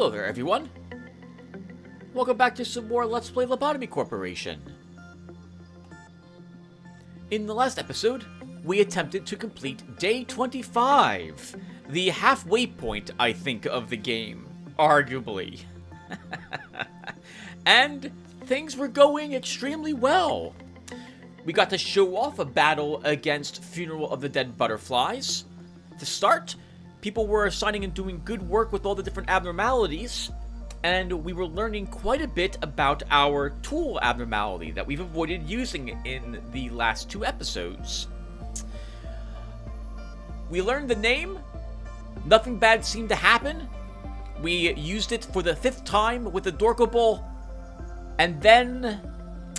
Hello there, everyone. Welcome back to some more Let's Play Lobotomy Corporation. In the last episode, we attempted to complete Day 25, the halfway point, I think, of the game, arguably. And things were going extremely well. We got to show off a battle against Funeral of the Dead Butterflies. To start, people were assigning and doing good work with all the different abnormalities, and we were learning quite a bit about our tool abnormality that we've avoided using in the last two episodes. We learned the name. Nothing bad seemed to happen. We used it for the 5th time with the Dorkable, and then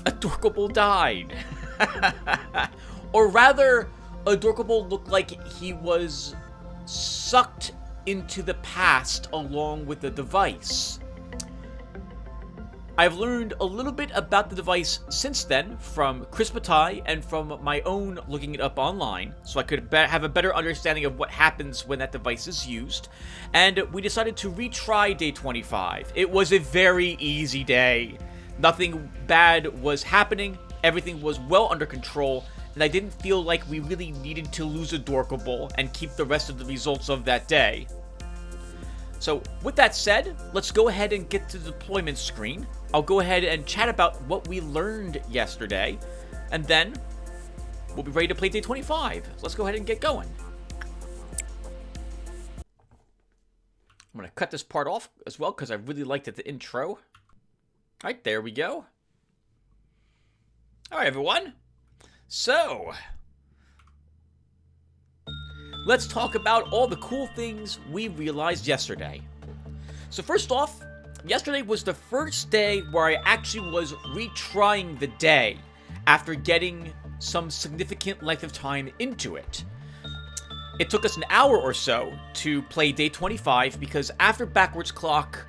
a Dorkable died. Or rather, a Dorkable looked like he was sucked into the past along with the device. I've learned a little bit about the device since then from Chris Bataille and from my own looking it up online, so I could have a better understanding of what happens when that device is used, and we decided to retry Day 25. It was a very easy day. Nothing bad was happening, everything was well under control, and I didn't feel like we really needed to lose a Dorkable and keep the rest of the results of that day. So, with that said, let's go ahead and get to the deployment screen. I'll go ahead and chat about what we learned yesterday, and then we'll be ready to play Day 25. So let's go ahead and get going. I'm going to cut this part off as well because I really liked it, the intro. Alright, there we go. Alright, everyone. So, let's talk about all the cool things we realized yesterday. So first off, yesterday was the first day where I actually was retrying the day after getting some significant length of time into it. It took us an hour or so to play Day 25 because after Backwards Clock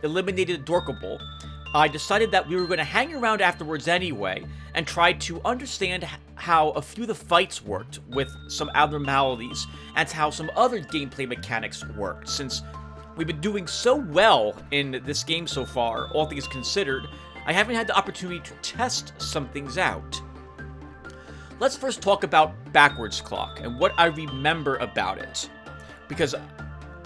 eliminated Dorkable, I decided that we were going to hang around afterwards anyway and try to understand how a few of the fights worked with some abnormalities and how some other gameplay mechanics worked. Since we've been doing so well in this game so far, all things considered, I haven't had the opportunity to test some things out. Let's first talk about Backwards Clock and what I remember about it. Because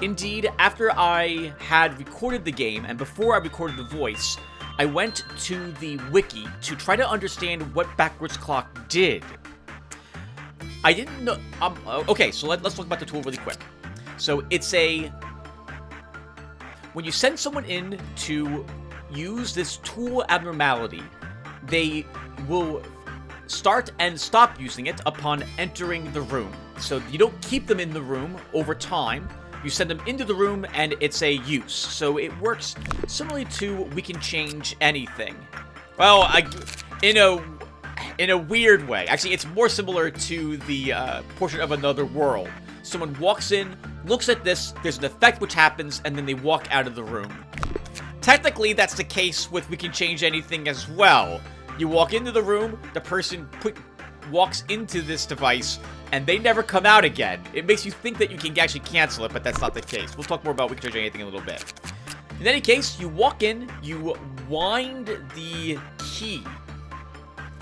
indeed, after I had recorded the game and before I recorded the voice, I went to the wiki to try to understand what Backwards Clock did. I didn't know... okay, so let's talk about the tool really quick. So it's when you send someone in to use this tool abnormality, they will start and stop using it upon entering the room. So you don't keep them in the room over time. You send them into the room, and it's a use. So it works similarly to We Can Change Anything. Well, in a weird way. Actually, it's more similar to the portion of Another World. Someone walks in, looks at this, there's an effect which happens, and then they walk out of the room. Technically, that's the case with We Can Change Anything as well. You walk into the room, the person walks into this device, and they never come out again. It makes you think that you can actually cancel it, but that's not the case. We'll talk more about We Can Change Anything in a little bit. In any case, you walk in, you wind the key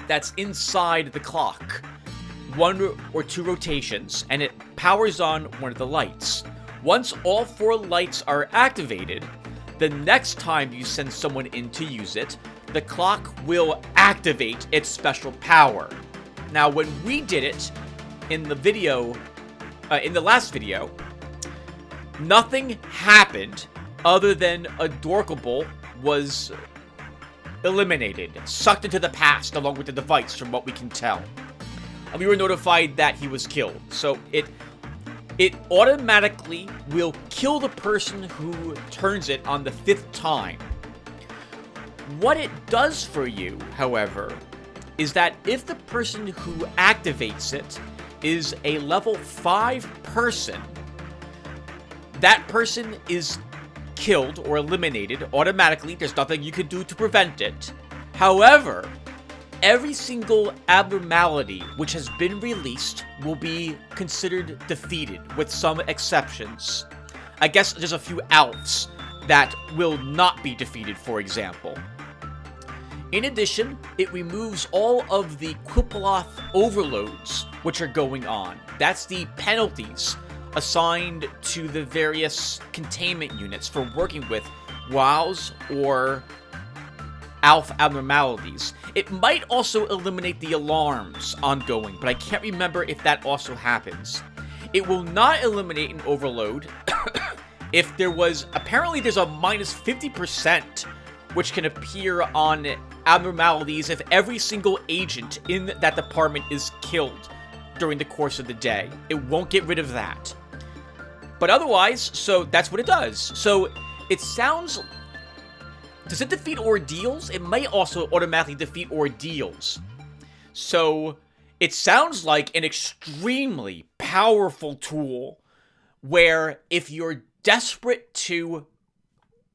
that's inside the clock 1 or 2 rotations, and it powers on one of the lights. Once all 4 lights are activated, the next time you send someone in to use it, the clock will activate its special power. Now, when we did it in the video, in the last video, nothing happened other than a Dorkable was eliminated, sucked into the past along with the device from what we can tell. And we were notified that he was killed. So it automatically will kill the person who turns it on the 5th time. What it does for you, however, is that if the person who activates it is a level 5 person, that person is killed or eliminated automatically. There's nothing you can do to prevent it. However, every single abnormality which has been released will be considered defeated, with some exceptions. I guess there's a few outs. that will not be defeated, for example. In addition, it removes all of the Qlipoth overloads which are going on. That's the penalties assigned to the various containment units for working with WoWs or ALF abnormalities. It might also eliminate the alarms ongoing, but I can't remember if that also happens. It will not eliminate an overload if there was... Apparently there's a minus 50% which can appear on abnormalities if every single agent in that department is killed during the course of the day. It won't get rid of that. But otherwise, so that's what it does. So it sounds... Does it defeat ordeals? It may also automatically defeat ordeals. So it sounds like an extremely powerful tool where if you're desperate to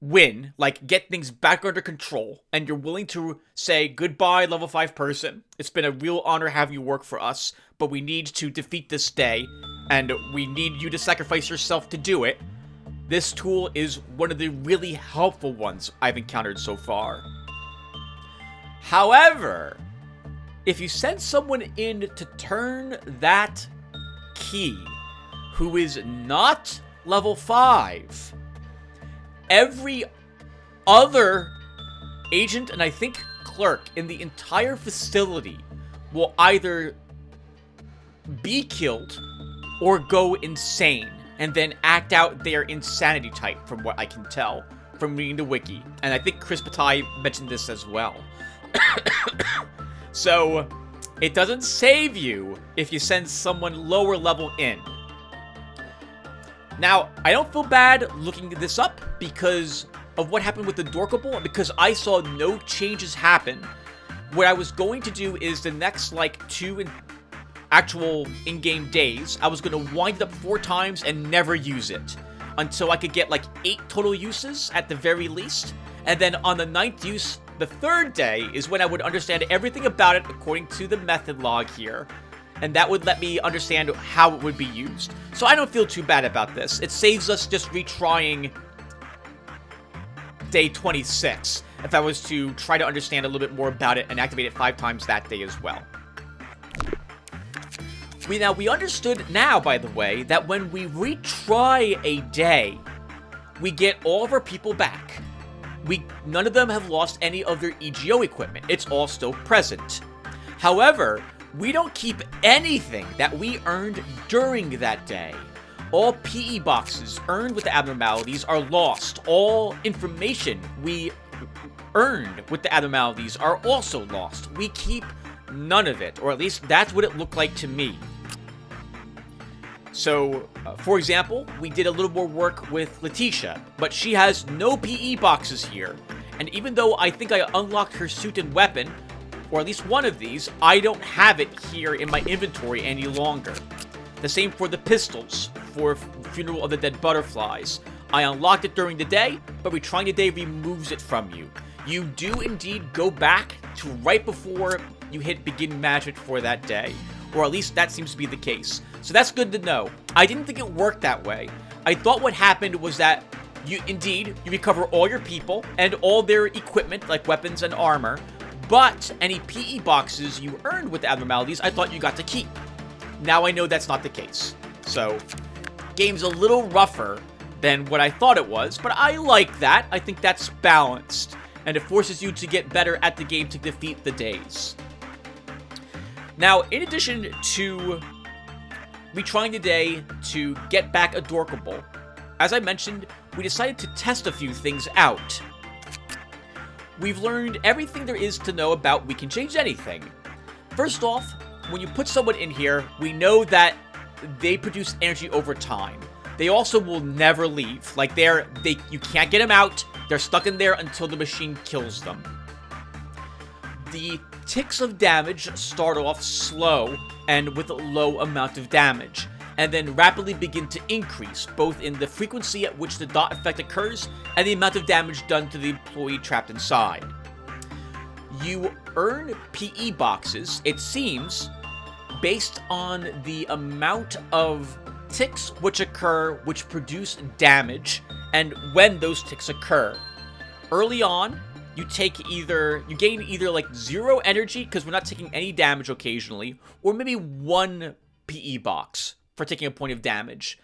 win, like get things back under control, and you're willing to say goodbye, level 5 person, it's been a real honor having you work for us, but we need to defeat this day, and we need you to sacrifice yourself to do it, this tool is one of the really helpful ones I've encountered so far. However, if you send someone in to turn that key who is not level 5, every other agent and I think clerk in the entire facility will either be killed or go insane and then act out their insanity type, from what I can tell from reading the wiki. And I think Chris Bataille mentioned this as well. So it doesn't save you if you send someone lower level in. Now, I don't feel bad looking this up because of what happened with the Dorkable, and because I saw no changes happen. What I was going to do is the next, like, 2 actual in-game days, I was going to wind it up 4 times and never use it until I could get, like, 8 total uses at the very least. And then on the 9th use, the 3rd day, is when I would understand everything about it according to the method log here. And that would let me understand how it would be used. So I don't feel too bad about this. It saves us just retrying day 26 if I was to try to understand a little bit more about it and activate it 5 times that day as well. We understood now, by the way, that when we retry a day, we get all of our people back. None of them have lost any of their EGO equipment. It's all still present. However, we don't keep anything that we earned during that day. All PE boxes earned with the abnormalities are lost. All information we earned with the abnormalities are also lost. We keep none of it, or at least that's what it looked like to me. So, for example, we did a little more work with Letitia, but she has no PE boxes here. And even though I think I unlocked her suit and weapon, or at least one of these, I don't have it here in my inventory any longer. The same for the pistols, for Funeral of the Dead Butterflies. I unlocked it during the day, but retrying the day removes it from you. You do indeed go back to right before you hit begin management for that day. Or at least that seems to be the case. So that's good to know. I didn't think it worked that way. I thought what happened was that you recover all your people and all their equipment, like weapons and armor, but any PE boxes you earned with the abnormalities, I thought you got to keep. Now I know that's not the case. So, game's a little rougher than what I thought it was, but I like that. I think that's balanced, and it forces you to get better at the game to defeat the days. Now, in addition to retrying the day to get back a Dorkable, as I mentioned, we decided to test a few things out. We've learned everything there is to know about We Can Change Anything. First off, when you put someone in here, we know that they produce energy over time. They also will never leave. Like, you can't get them out. They're stuck in there until the machine kills them. The ticks of damage start off slow and with a low amount of damage, and then rapidly begin to increase, both in the frequency at which the dot effect occurs and the amount of damage done to the employee trapped inside. You earn PE boxes, it seems, based on the amount of ticks which occur which produce damage and when those ticks occur. Early on, you gain either like 0 energy because we're not taking any damage occasionally, or maybe 1 PE box for taking a point of damage.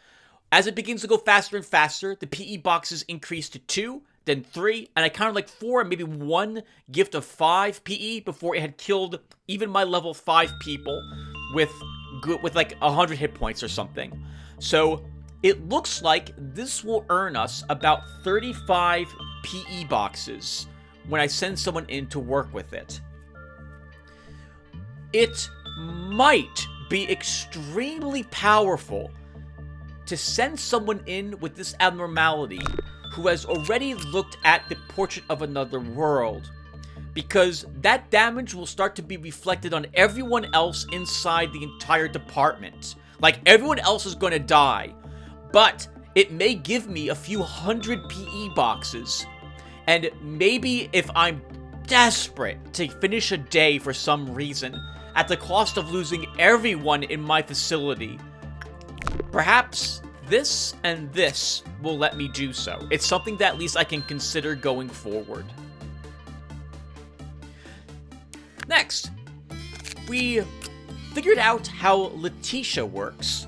As it begins to go faster and faster, the PE boxes increase to 2, then 3, and I counted like 4 and maybe 1 gift of 5 PE before it had killed even my level 5 people with like 100 hit points or something. So it looks like this will earn us about 35 PE boxes when I send someone in to work with it. It might be extremely powerful to send someone in with this abnormality who has already looked at the Portrait of Another World, because that damage will start to be reflected on everyone else inside the entire department. Like, everyone else is going to die, but it may give me a few hundred PE boxes, and maybe if I'm desperate to finish a day for some reason, at the cost of losing everyone in my facility, perhaps this and this will let me do so. It's something that at least I can consider going forward. Next, we figured out how Letitia works.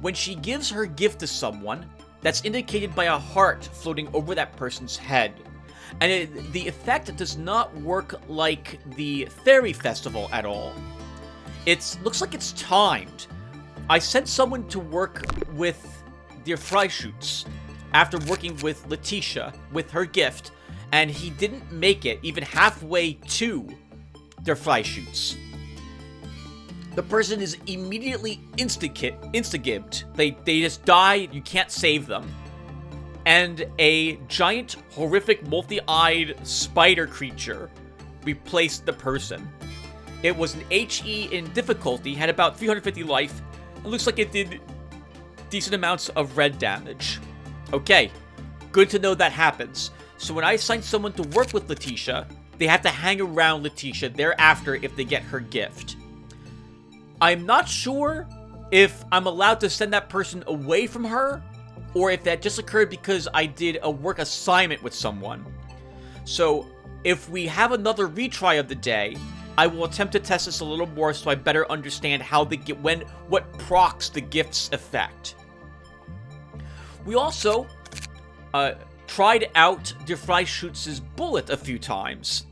When she gives her gift to someone, that's indicated by a heart floating over that person's head. And the effect does not work like the Fairy Festival at all. It looks like it's timed. I sent someone to work with their Freischütz after working with Letitia with her gift, and he didn't make it even halfway to their Freischütz. The person is immediately insta-gibbed. They just die, you can't save them. And a giant, horrific, multi-eyed spider creature replaced the person. It was an HE in difficulty, had about 350 life, and looks like it did decent amounts of red damage. Okay, good to know that happens. So when I assign someone to work with Letitia, they have to hang around Letitia thereafter if they get her gift. I'm not sure if I'm allowed to send that person away from her, or if that just occurred because I did a work assignment with someone. So if we have another retry of the day, I will attempt to test this a little more so I better understand how what procs the gift's effect. We also tried out Der Freischutz's bullet a few times.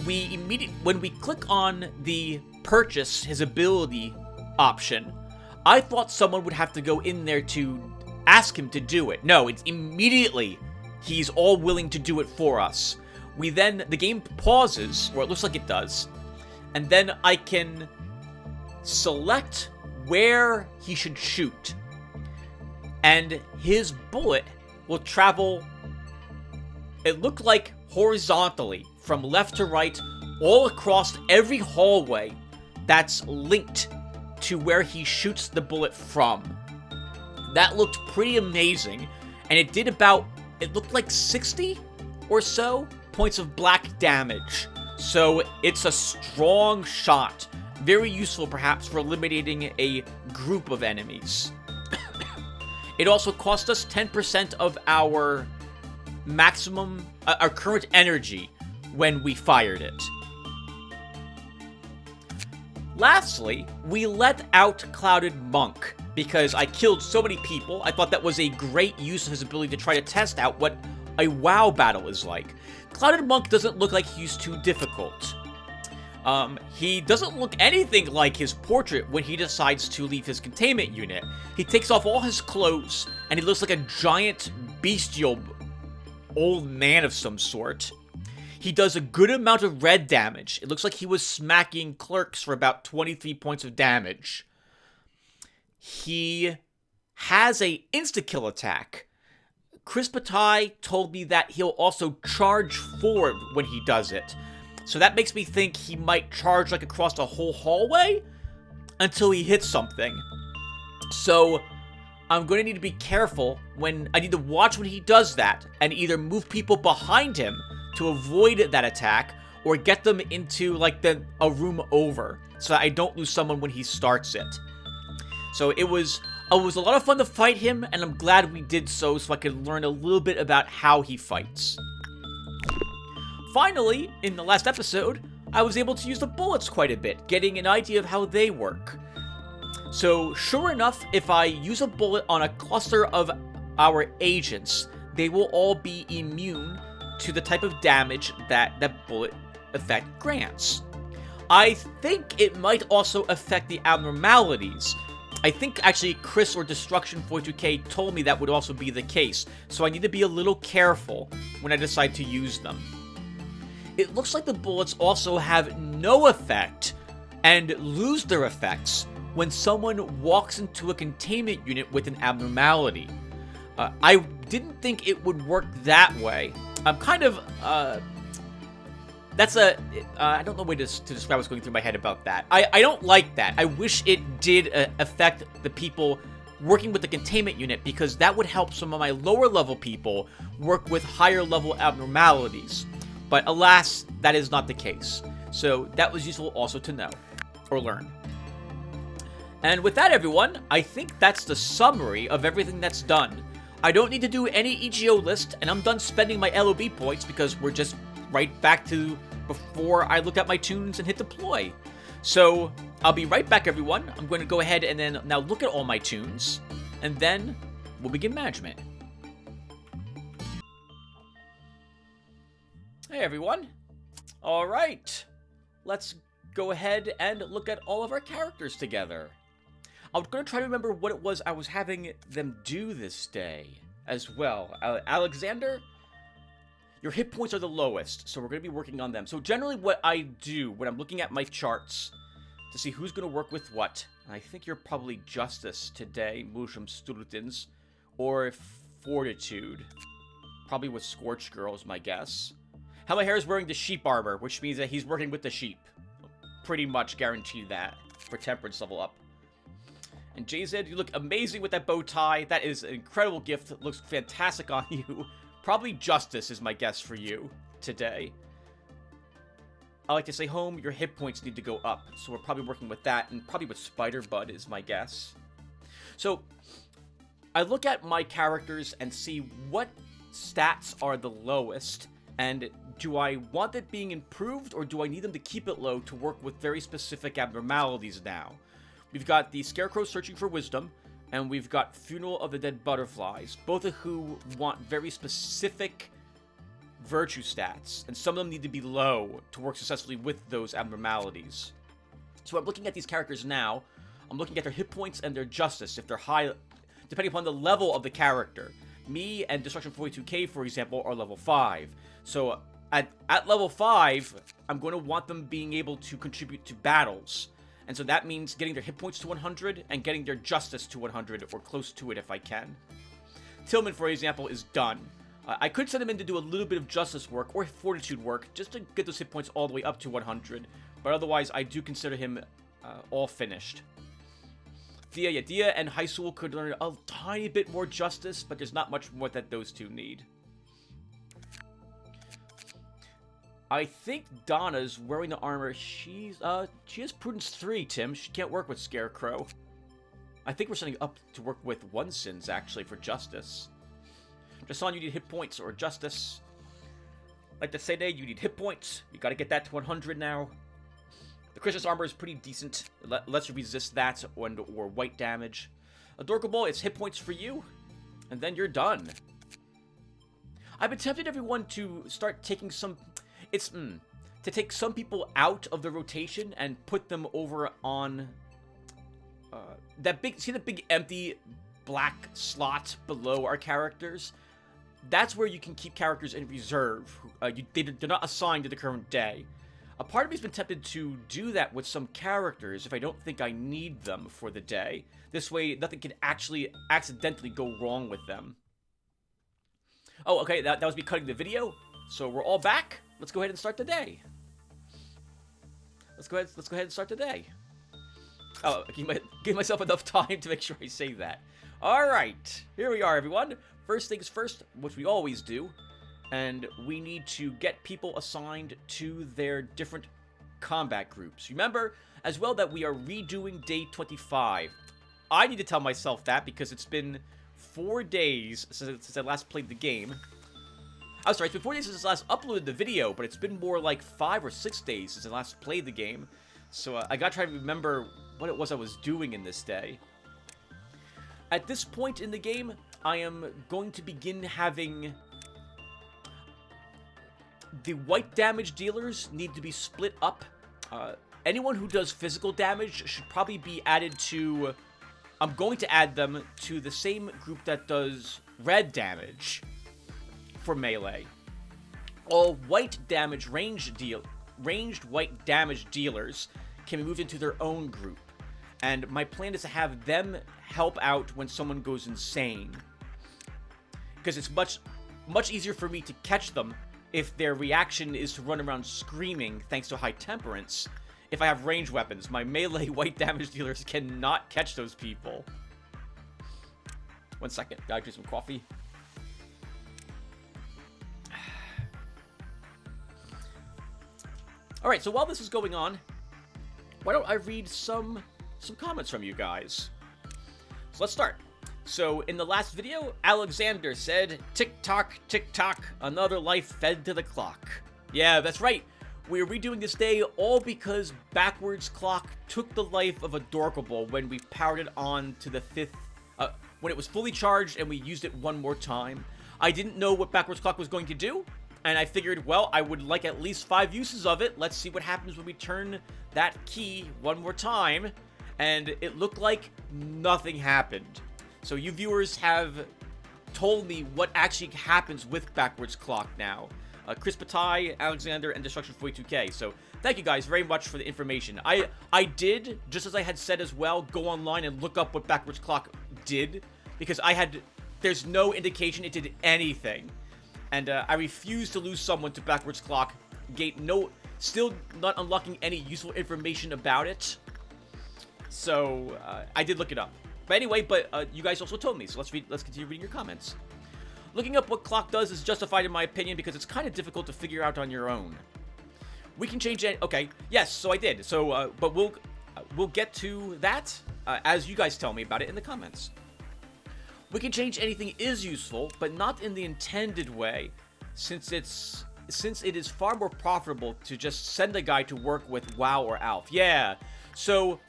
When we click on the purchase his ability option, I thought someone would have to go in there to ask him to do it. No, it's immediately he's all willing to do it for us. The game pauses, or it looks like it does, and then I can select where he should shoot. And his bullet will travel, it looked like horizontally, from left to right, all across every hallway that's linked to where he shoots the bullet from. That looked pretty amazing, and it looked like 60 or so points of black damage. So it's a strong shot. Very useful perhaps for eliminating a group of enemies. It also cost us 10% of our maximum, our current energy when we fired it. Lastly, we let out Clouded Monk because I killed so many people. I thought that was a great use of his ability to try to test out what a WoW battle is like. Clouded Monk doesn't look like he's too difficult. He doesn't look anything like his portrait when he decides to leave his containment unit. He takes off all his clothes, and he looks like a giant, bestial old man of some sort. He does a good amount of red damage. It looks like he was smacking clerks for about 23 points of damage. He has a insta-kill attack. Chris Bataille told me that he'll also charge forward when he does it. So that makes me think he might charge like across a whole hallway until he hits something. So I'm going to need to be careful when I need to watch when he does that and either move people behind him to avoid that attack or get them into like a room over so that I don't lose someone when he starts it. So It was a lot of fun to fight him, and I'm glad we did so I could learn a little bit about how he fights. Finally, in the last episode, I was able to use the bullets quite a bit, getting an idea of how they work. So, sure enough, if I use a bullet on a cluster of our agents, they will all be immune to the type of damage that that bullet effect grants. I think it might also affect the abnormalities. I think actually Chris or Destruction42K told me that would also be the case, so I need to be a little careful when I decide to use them. It looks like the bullets also have no effect and lose their effects when someone walks into a containment unit with an abnormality. I didn't think it would work that way. I'm kind of, I don't know a way to describe what's going through my head about that. I don't like that. I wish it did affect the people working with the containment unit, because that would help some of my lower level people work with higher level abnormalities. But alas, that is not the case. So that was useful also to know, or learn. And with that, everyone, I think that's the summary of everything that's done. I don't need to do any EGO list, and I'm done spending my LOB points because we're just right back to before I look at my tunes and hit deploy. So I'll be right back, everyone. I'm going to go ahead and then now look at all my tunes, and then we'll begin management. Hey, everyone. All right. Let's go ahead and look at all of our characters together. I'm going to try to remember what it was I was having them do this day as well. Alexander, your hit points are the lowest, so we're going to be working on them. So generally what I do when I'm looking at my charts to see who's going to work with what, and I think you're probably Justice today, Mushum Studentins, or Fortitude. Probably with Scorch Girl is my guess. How my hair is wearing the sheep armor, which means that he's working with the sheep. Pretty much guaranteed that for Temperance level up. And JZ, you look amazing with that bow tie. That is an incredible gift. It looks fantastic on you. Probably Justice is my guess for you today. I like to say, Home, your hit points need to go up. So we're probably working with that, and probably with Spider Bud is my guess. So I look at my characters and see what stats are the lowest. And do I want it being improved, or do I need them to keep it low to work with very specific abnormalities now? We've got the Scarecrow Searching for Wisdom, and we've got Funeral of the Dead Butterflies, both of who want very specific virtue stats, and some of them need to be low to work successfully with those abnormalities. So I'm looking at these characters now. I'm looking at their hit points and their justice, if they're high, depending upon the level of the character. Me and Destruction42K, for example, are level 5. So at level 5, I'm going to want them being able to contribute to battles. And so that means getting their hit points to 100 and getting their justice to 100 or close to it if I can. Tillman, for example, is done. I could send him in to do a little bit of justice work or fortitude work just to get those hit points all the way up to 100. But otherwise, I do consider him all finished. Dia and Hysul could learn a tiny bit more justice, but there's not much more that those two need. I think Donna's wearing the armor. She has Prudence 3, Tim. She can't work with Scarecrow. I think we're setting up to work with One Sins, actually, for Justice. Jason, you need hit points or Justice. Like the Sede, you need hit points. You gotta get that to 100 now. The Christmas armor is pretty decent. It lets you resist that or white damage. Adorkable, it's hit points for you. And then you're done. I've been tempted, everyone, to start taking some... to take some people out of the rotation and put them over on that big... See the big empty black slot below our characters? That's where you can keep characters in reserve. They're not assigned to the current day. A part of me's been tempted to do that with some characters if I don't think I need them for the day. This way, nothing can actually accidentally go wrong with them. Oh, okay, that was me cutting the video. So we're all back. Let's go ahead and start the day. Let's go ahead and start the day. Oh, give myself enough time to make sure I say that. All right, here we are, everyone. First things first, which we always do, and we need to get people assigned to their different combat groups. Remember, as well, that we are redoing Day 25. I need to tell myself that because it's been 4 days since I last played the game. I'm sorry, it's been 4 days since I last uploaded the video, but it's been more like 5 or 6 days since I last played the game. So I gotta try to remember what it was I was doing in this day. At this point in the game, I am going to begin having... The white damage dealers need to be split up. Anyone who does physical damage should probably be added to... I'm going to add them to the same group that does red damage for melee. All white damage ranged white damage dealers can be moved into their own group. And my plan is to have them help out when someone goes insane. Because it's much easier for me to catch them if their reaction is to run around screaming thanks to high temperance. If I have ranged weapons, my melee white damage dealers cannot catch those people. 1 second, gotta drink some coffee. Alright, so while this is going on, why don't I read some comments from you guys? So let's start. So, in the last video, Alexander said, "Tick-tock, tick-tock, another life fed to the clock." Yeah, that's right. We're redoing this day all because Backwards Clock took the life of Adorkable when we powered it on to the 5th, when it was fully charged and we used it one more time. I didn't know what Backwards Clock was going to do, and I figured, well, I would like at least 5 uses of it. Let's see what happens when we turn that key one more time. And it looked like nothing happened. So you viewers have told me what actually happens with Backwards Clock now. Chris Patai, Alexander, and Destruction42K. So thank you guys very much for the information. I did, just as I had said as well, go online and look up what Backwards Clock did. Because there's no indication it did anything. And I refuse to lose someone to Backwards Clock. Still not unlocking any useful information about it. So I did look it up. But anyway, you guys also told me, so let's continue reading your comments. Looking up what clock does is justified in my opinion because it's kind of difficult to figure out on your own. We can change it. Okay, yes, so I did. So, but we'll get to that as you guys tell me about it in the comments. We can change anything is useful, but not in the intended way, since it is far more profitable to just send a guy to work with WoW or ALF. Yeah, so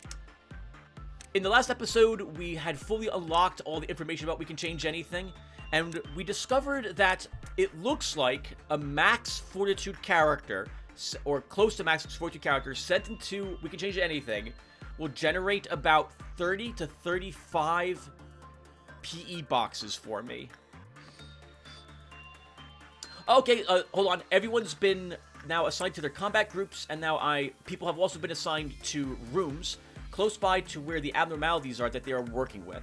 in the last episode, we had fully unlocked all the information about we can change anything, and we discovered that it looks like a max fortitude character, or close to max fortitude character, sent into we can change anything, will generate about 30 to 35 PE boxes for me. Okay, hold on. Everyone's been now assigned to their combat groups, and now people have also been assigned to rooms close by to where the abnormalities are that they are working with.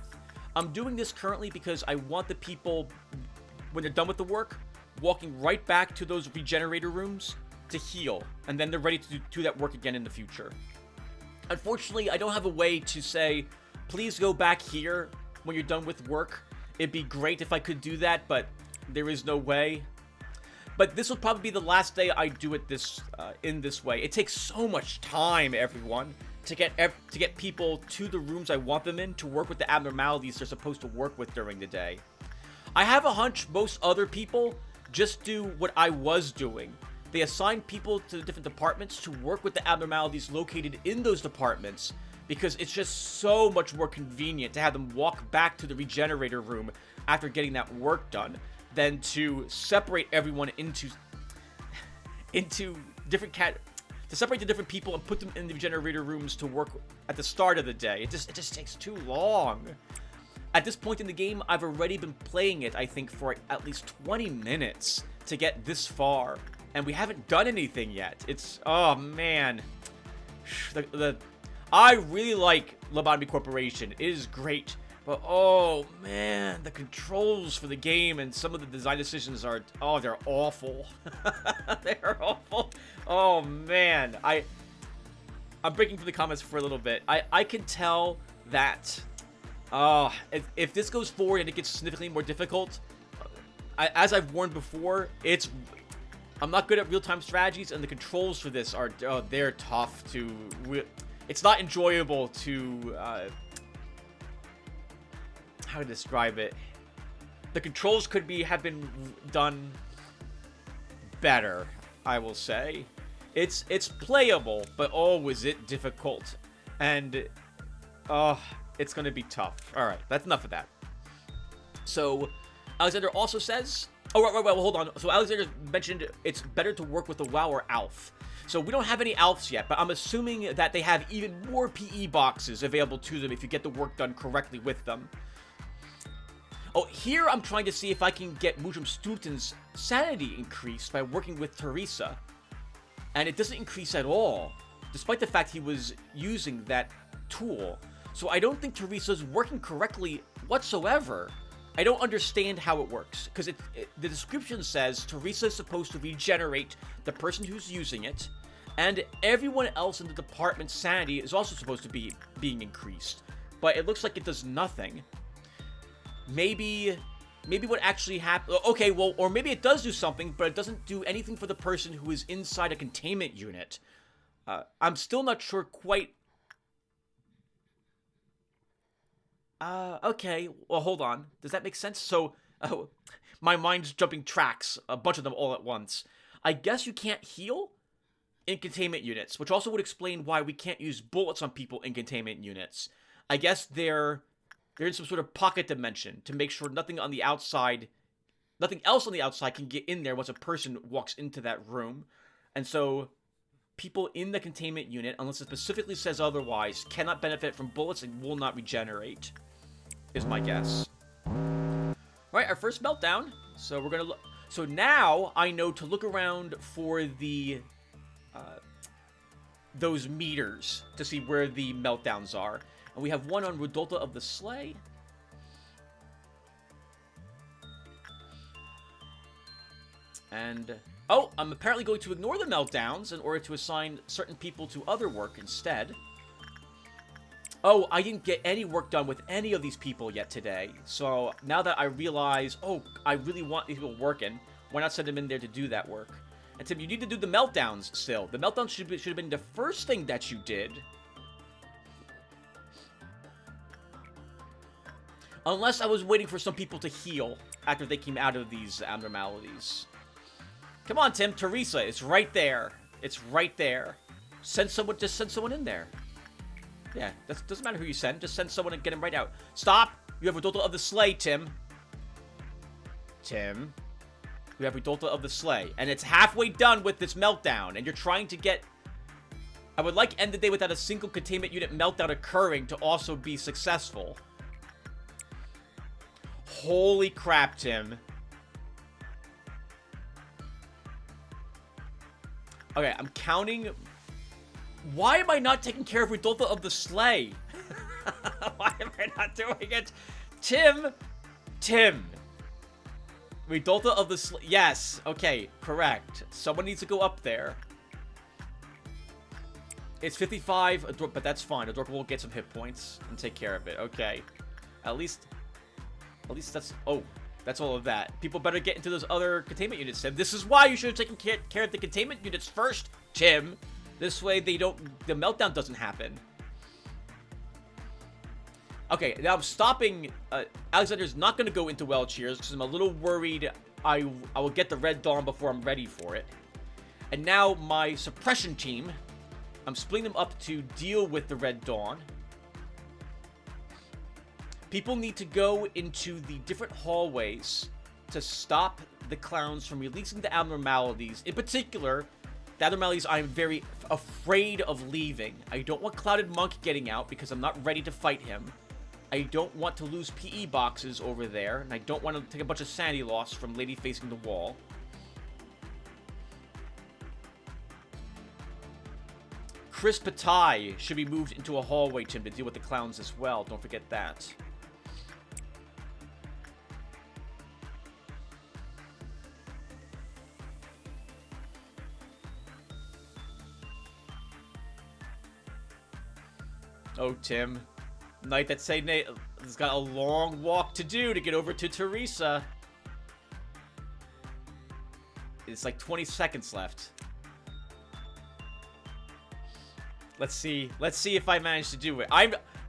I'm doing this currently because I want the people, when they're done with the work, walking right back to those regenerator rooms to heal, and then they're ready to do that work again in the future. Unfortunately, I don't have a way to say, please go back here when you're done with work. It'd be great if I could do that, but there is no way. But this will probably be the last day I do it in this way. It takes so much time, everyone, to get people to the rooms I want them in to work with the abnormalities they're supposed to work with during the day. I have a hunch most other people just do what I was doing. They assign people to the different departments to work with the abnormalities located in those departments because it's just so much more convenient to have them walk back to the regenerator room after getting that work done than to separate everyone into different to separate the different people and put them in the regenerator rooms to work at the start of the day. It just takes too long. At this point in the game, I've already been playing it, I think, for at least 20 minutes to get this far. And we haven't done anything yet. It's, oh man. I really like Lobotomy Corporation. It is great. But, oh man, the controls for the game and some of the design decisions are, oh, they're awful. They're awful. Oh man. I'm breaking from the comments for a little bit. I can tell that, if this goes forward and it gets significantly more difficult, as I've warned before, I'm not good at real-time strategies, and the controls for this are, they're tough to, it's not enjoyable to how to describe it. The controls could have been done better, I will say. It's playable, but oh, is it difficult. And it's gonna be tough. Alright, that's enough of that. So, Alexander also says... Oh, right, well, hold on. So, Alexander mentioned it's better to work with a WoW or ALF. So, we don't have any ALFs yet, but I'm assuming that they have even more PE boxes available to them if you get the work done correctly with them. Oh, here I'm trying to see if I can get Mujum Stuten's sanity increased by working with Teresa. And it doesn't increase at all, despite the fact he was using that tool. So I don't think Teresa's working correctly whatsoever. I don't understand how it works, because the description says Teresa is supposed to regenerate the person who's using it, and everyone else in the department's sanity is also supposed to be being increased. But it looks like it does nothing. Maybe what actually happened... Okay, well, or maybe it does do something, but it doesn't do anything for the person who is inside a containment unit. I'm still not sure quite... Okay, well, hold on. Does that make sense? So, my mind's jumping tracks, a bunch of them all at once. I guess you can't heal in containment units, which also would explain why we can't use bullets on people in containment units. I guess they're in some sort of pocket dimension to make sure nothing else on the outside can get in there once a person walks into that room. And so people in the containment unit, unless it specifically says otherwise, cannot benefit from bullets and will not regenerate, is my guess. Right, our first meltdown. So we're gonna look. So now I know to look around for the those meters to see where the meltdowns are. And we have one on Rodolta of the Sleigh. And... oh, I'm apparently going to ignore the meltdowns in order to assign certain people to other work instead. Oh, I didn't get any work done with any of these people yet today. So now that I realize, oh, I really want these people working, why not send them in there to do that work? And Tim, you need to do the meltdowns still. The meltdowns should have been the first thing that you did. Unless I was waiting for some people to heal after they came out of these abnormalities. Come on, Tim. Teresa, it's right there. It's right there. Just send someone in there. Yeah, that doesn't matter who you send. Just send someone and get him right out. Stop! You have Rodolta of the Sleigh, Tim. Tim. We have Rodolta of the Sleigh. And it's halfway done with this meltdown. And you're trying to get... I would like to end the day without a single containment unit meltdown occurring to also be successful. Holy crap, Tim. Okay, I'm counting... Why am I not taking care of Rodolta of the Sleigh? Why am I not doing it? Tim! Rodolta of the Sleigh... Yes, okay, correct. Someone needs to go up there. It's 55, but that's fine. Adorka will get some hit points and take care of it. Okay. At least that's... Oh, that's all of that. People better get into those other containment units, Tim. This is why you should have taken care of the containment units first, Tim. This way the meltdown doesn't happen. Okay, now I'm stopping. Alexander's not going to go into Well Cheers because I'm a little worried I will get the Red Dawn before I'm ready for it. And now my suppression team, I'm splitting them up to deal with the Red Dawn. People need to go into the different hallways to stop the clowns from releasing the abnormalities. In particular, the abnormalities I'm very afraid of leaving. I don't want Clouded Monk getting out because I'm not ready to fight him. I don't want to lose PE boxes over there, and I don't want to take a bunch of sanity loss from Lady Facing the Wall. Chris Patai should be moved into a hallway, Tim, to deal with the clowns as well. Don't forget that. Oh, Tim. Knight that say Nate has got a long walk to do to get over to Teresa. It's like 20 seconds left. Let's see if I manage to do it.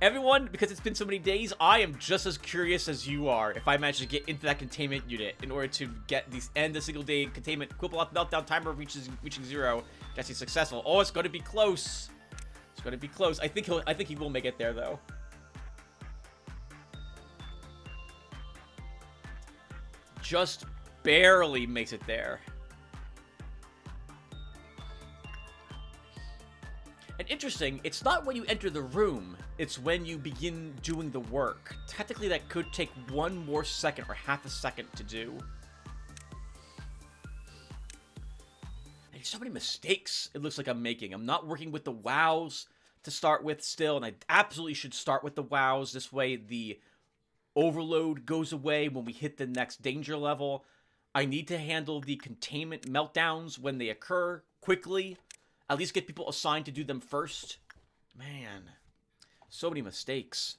Everyone, because it's been so many days, I am just as curious as you are if I manage to get into that containment unit in order to get the end the single day containment equivalent meltdown timer reaching 0. That's successful. Oh, it's going to be close. It's going to be close. I think he will make it there though. Just barely makes it there. And interesting, it's not when you enter the room, it's when you begin doing the work. Technically, that could take 1 more second or half a second to do. And there's so many mistakes it looks like I'm making. I'm not working with the wows to start with still, and I absolutely should start with the wows. This way, the overload goes away when we hit the next danger level. I need to handle the containment meltdowns when they occur quickly. At least get people assigned to do them first. Man, so many mistakes.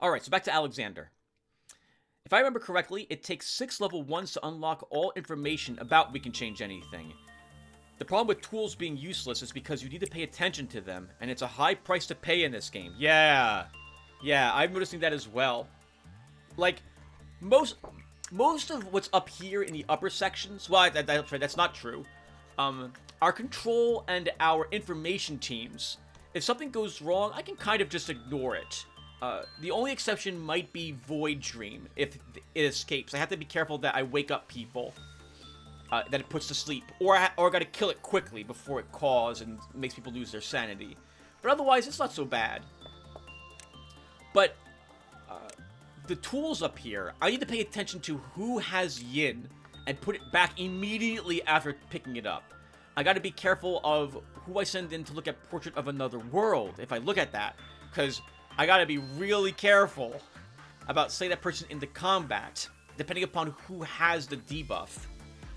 Alright, so back to Alexander. If I remember correctly, it takes 6 level 1s to unlock all information about We Can Change Anything. The problem with tools being useless is because you need to pay attention to them, and it's a high price to pay in this game. Yeah, I'm noticing that as well. Like, most of what's up here in the upper sections, well, that's not true. Our control and our information teams, if something goes wrong, I can kind of just ignore it. The only exception might be Void Dream, if it escapes. I have to be careful that I wake up people, that it puts to sleep. Or I gotta kill it quickly before it caws and makes people lose their sanity. But otherwise, it's not so bad. But, the tools up here, I need to pay attention to who has yin, and put it back immediately after picking it up. I gotta be careful of who I send in to look at Portrait of Another World, if I look at that. Because I gotta be really careful about sending that person into combat, depending upon who has the debuff.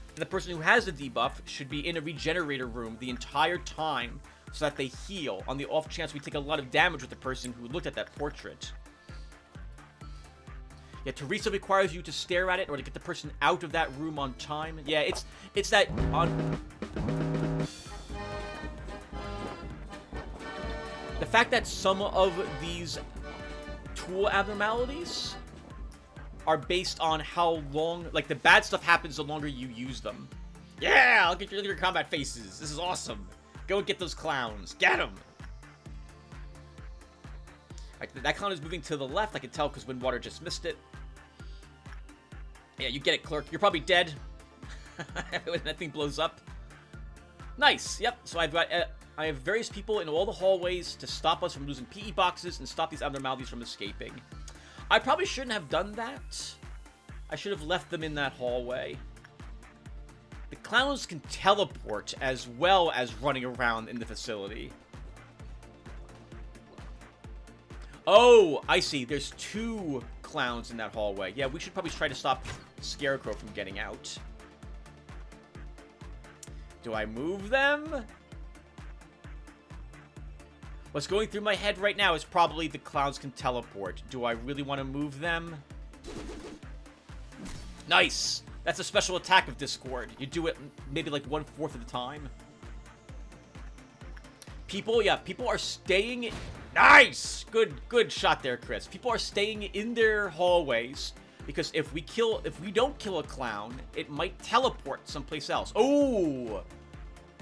And the person who has the debuff should be in a regenerator room the entire time, so that they heal, on the off chance we take a lot of damage with the person who looked at that portrait. Yeah, Teresa requires you to stare at it or to get the person out of that room on time. Yeah, it's that on... The fact that some of these tool abnormalities are based on how long... Like, the bad stuff happens the longer you use them. Yeah, I'll get your combat faces. This is awesome. Go and get those clowns. Get them! Right, that clown is moving to the left, I can tell, because Windwater just missed it. Yeah, you get it, Clerk. You're probably dead when that thing blows up. Nice. Yep. So I've got I have various people in all the hallways to stop us from losing PE boxes and stop these abnormalities from escaping. I probably shouldn't have done that. I should have left them in that hallway. The clowns can teleport as well as running around in the facility. Oh, I see. There's 2 clowns in that hallway. Yeah, we should probably try to stop Scarecrow from getting out. Do I move them? What's going through my head right now is probably the clowns can teleport. Do I really want to move them? Nice! That's a special attack of Discord. You do it maybe like 1/4 of the time. People are staying... Nice! Good shot there, Chris. People are staying in their hallways because if we don't kill a clown, it might teleport someplace else.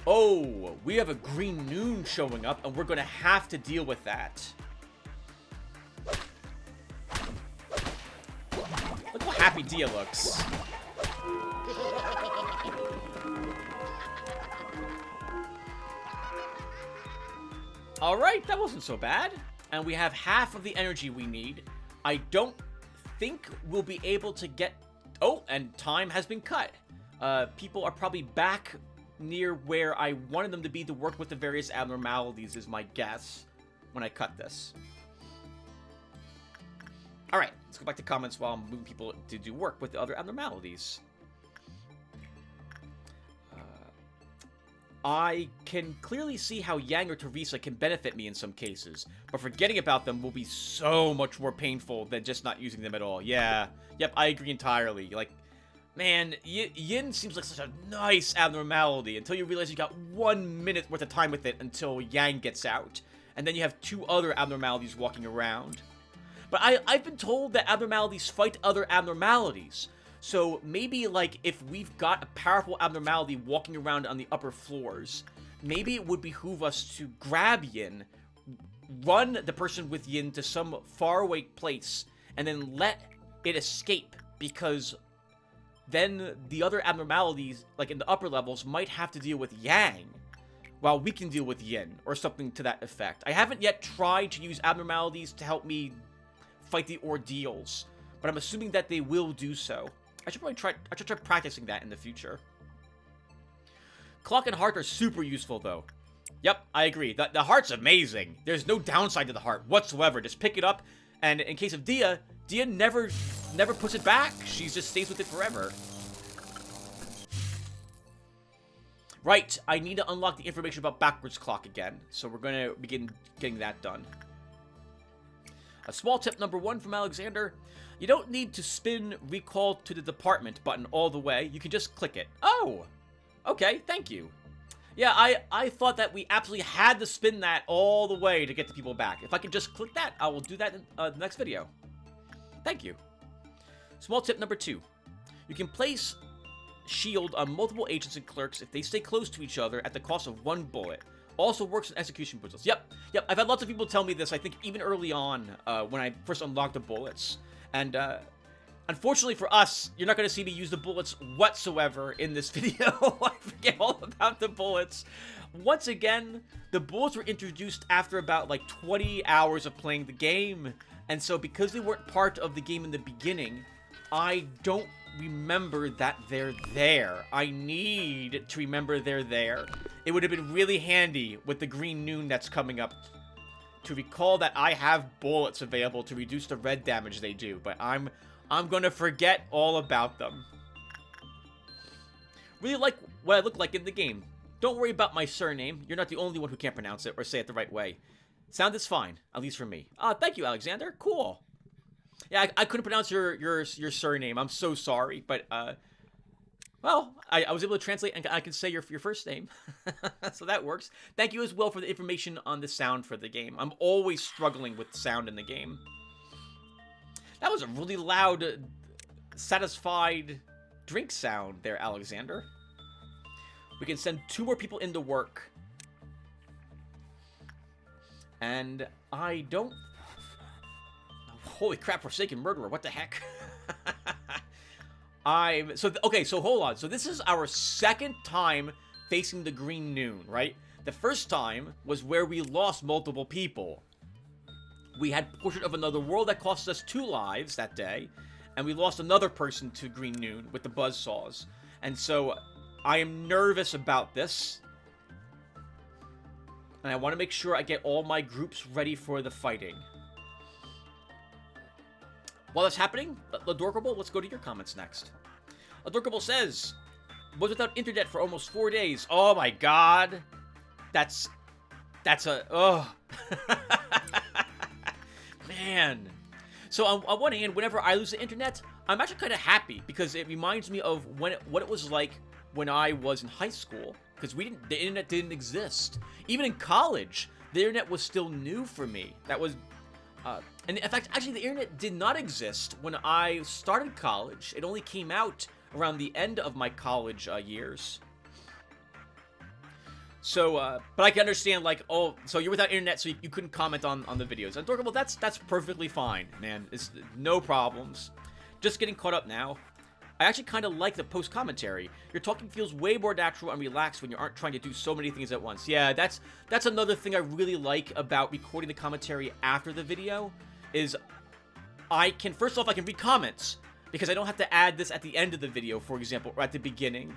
Oh, we have a green noon showing up, and we're gonna have to deal with that. Look how happy Dia looks. Alright, that wasn't so bad. And we have half of the energy we need. I don't think we'll be able to get... Oh, and time has been cut. People are probably back near where I wanted them to be to work with the various abnormalities, is my guess, when I cut this. Alright, let's go back to comments while I'm moving people to do work with the other abnormalities. I can clearly see how Yang or Teresa can benefit me in some cases, but forgetting about them will be so much more painful than just not using them at all. Yeah, yep, I agree entirely. Like, man, Yin seems like such a nice abnormality until you realize you got 1 minute worth of time with it until Yang gets out. and then you have 2 other abnormalities walking around. But I've been told that abnormalities fight other abnormalities. So maybe, like, if we've got a powerful abnormality walking around on the upper floors, maybe it would behoove us to grab Yin, run the person with Yin to some faraway place, and then let it escape, because then the other abnormalities, like in the upper levels, might have to deal with Yang, while we can deal with Yin, or something to that effect. I haven't yet tried to use abnormalities to help me fight the ordeals, but I'm assuming that they will do so. I should try practicing that in the future. Clock and heart are super useful, though. Yep, I agree. The heart's amazing. There's no downside to the heart whatsoever. Just pick it up, and in case of Dia never puts it back. She just stays with it forever. Right, I need to unlock the information about backwards clock again, so we're going to begin getting that done. A small tip number 1 from Alexander. You don't need to spin recall to the department button all the way. You can just click it. Oh! Okay, thank you. Yeah, I thought that we absolutely had to spin that all the way to get the people back. If I can just click that, I will do that in the next video. Thank you. Small tip number 2. You can place shield on multiple agents and clerks if they stay close to each other at the cost of 1 bullet. Also works in execution puzzles. Yep. I've had lots of people tell me this, I think even early on, when I first unlocked the bullets. And, unfortunately for us, you're not going to see me use the bullets whatsoever in this video. I forget all about the bullets. Once again, the bullets were introduced after about, like, 20 hours of playing the game. And so, because they weren't part of the game in the beginning, I don't remember that they're there. I need to remember they're there. It would have been really handy with the green noon that's coming up to recall that I have bullets available to reduce the red damage they do, but I'm gonna forget all about them. Really like what I look like in the game. Don't worry about my surname. You're not the only one who can't pronounce it or say it the right way. Sound is fine, at least for me. Thank you, Alexander. Cool. Yeah, I couldn't pronounce your surname. I'm so sorry, but well, I was able to translate and I can say your first name, so that works. Thank you as well for the information on the sound for the game. I'm always struggling with sound in the game. That was a really loud, satisfied drink sound there, Alexander. We can send 2 more people into work. And I don't... Holy crap, Forsaken Murderer, what the heck? Okay, so hold on. So this is our 2nd time facing the Green Noon, right? The first time was where we lost multiple people. We had Portrait of Another World that cost us 2 lives that day, and we lost another person to Green Noon with the buzzsaws. And so I am nervous about this, and I want to make sure I get all my groups ready for the fighting. While that's happening, Adorkable, let's go to your comments next. Adorkable says, was without internet for almost 4 days. Oh my god. That's oh. Man. So on one hand, whenever I lose the internet, I'm actually kind of happy because it reminds me of what it was like when I was in high school. Because the internet didn't exist. Even in college, the internet was still new for me. That was... and in fact, actually, the internet did not exist when I started college. It only came out around the end of my college years. So, but I can understand, like, oh, so you're without internet, so you couldn't comment on the videos. Adorable, that's perfectly fine, man. It's no problems. Just getting caught up now. I actually kind of like the post-commentary. Your talking feels way more natural and relaxed when you aren't trying to do so many things at once. Yeah, that's another thing I really like about recording the commentary after the video, is I can read comments, because I don't have to add this at the end of the video, for example, or at the beginning.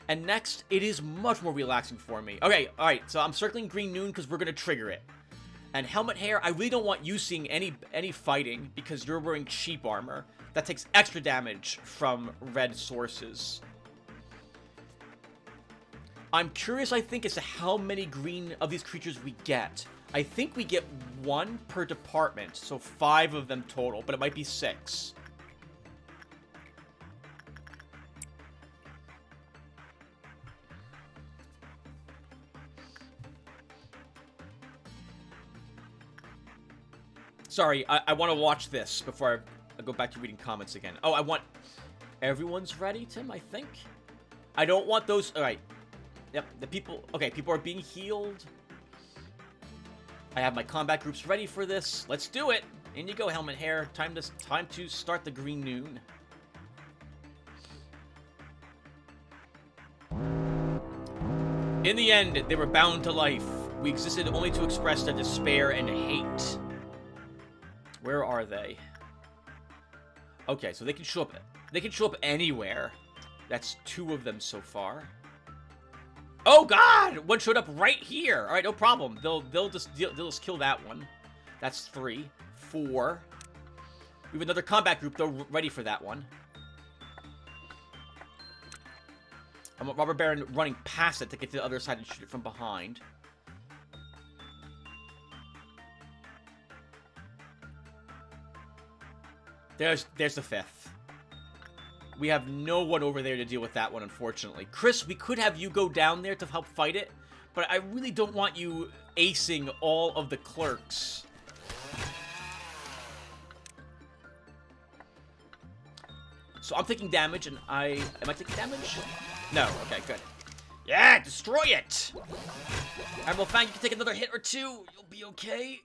And next, it is much more relaxing for me. Okay, alright, so I'm circling Green Noon because we're going to trigger it. And Helmet Hair, I really don't want you seeing any fighting, because you're wearing cheap armor. That takes extra damage from red sources. I'm curious, I think, as to how many green of these creatures we get. I think we get 1 per department, so 5 of them total, but it might be 6. Sorry, I want to watch this before I go back to reading comments again. Oh, I want... Everyone's ready, Tim, I think? I don't want those... Alright. Yep, the people... Okay, people are being healed. I have my combat groups ready for this. Let's do it! In you go, Helmet Hair. Time to start the Green Noon. In the end, they were bound to life. We existed only to express their despair and hate. Where are they? Okay, so they can show up. They can show up anywhere. That's 2 of them so far. Oh God! One showed up right here. All right, no problem. They'll just kill that one. That's 3, 4. We have another combat group though ready for that one. I want Robber Baron running past it to get to the other side and shoot it from behind. There's the 5th. We have no one over there to deal with that one, unfortunately. Chris, we could have you go down there to help fight it, but I really don't want you acing all of the clerks. So I'm taking damage, and am I taking damage? No, okay, good. Yeah, destroy it! Admiral Fang, you can take another hit or 2. You'll be okay.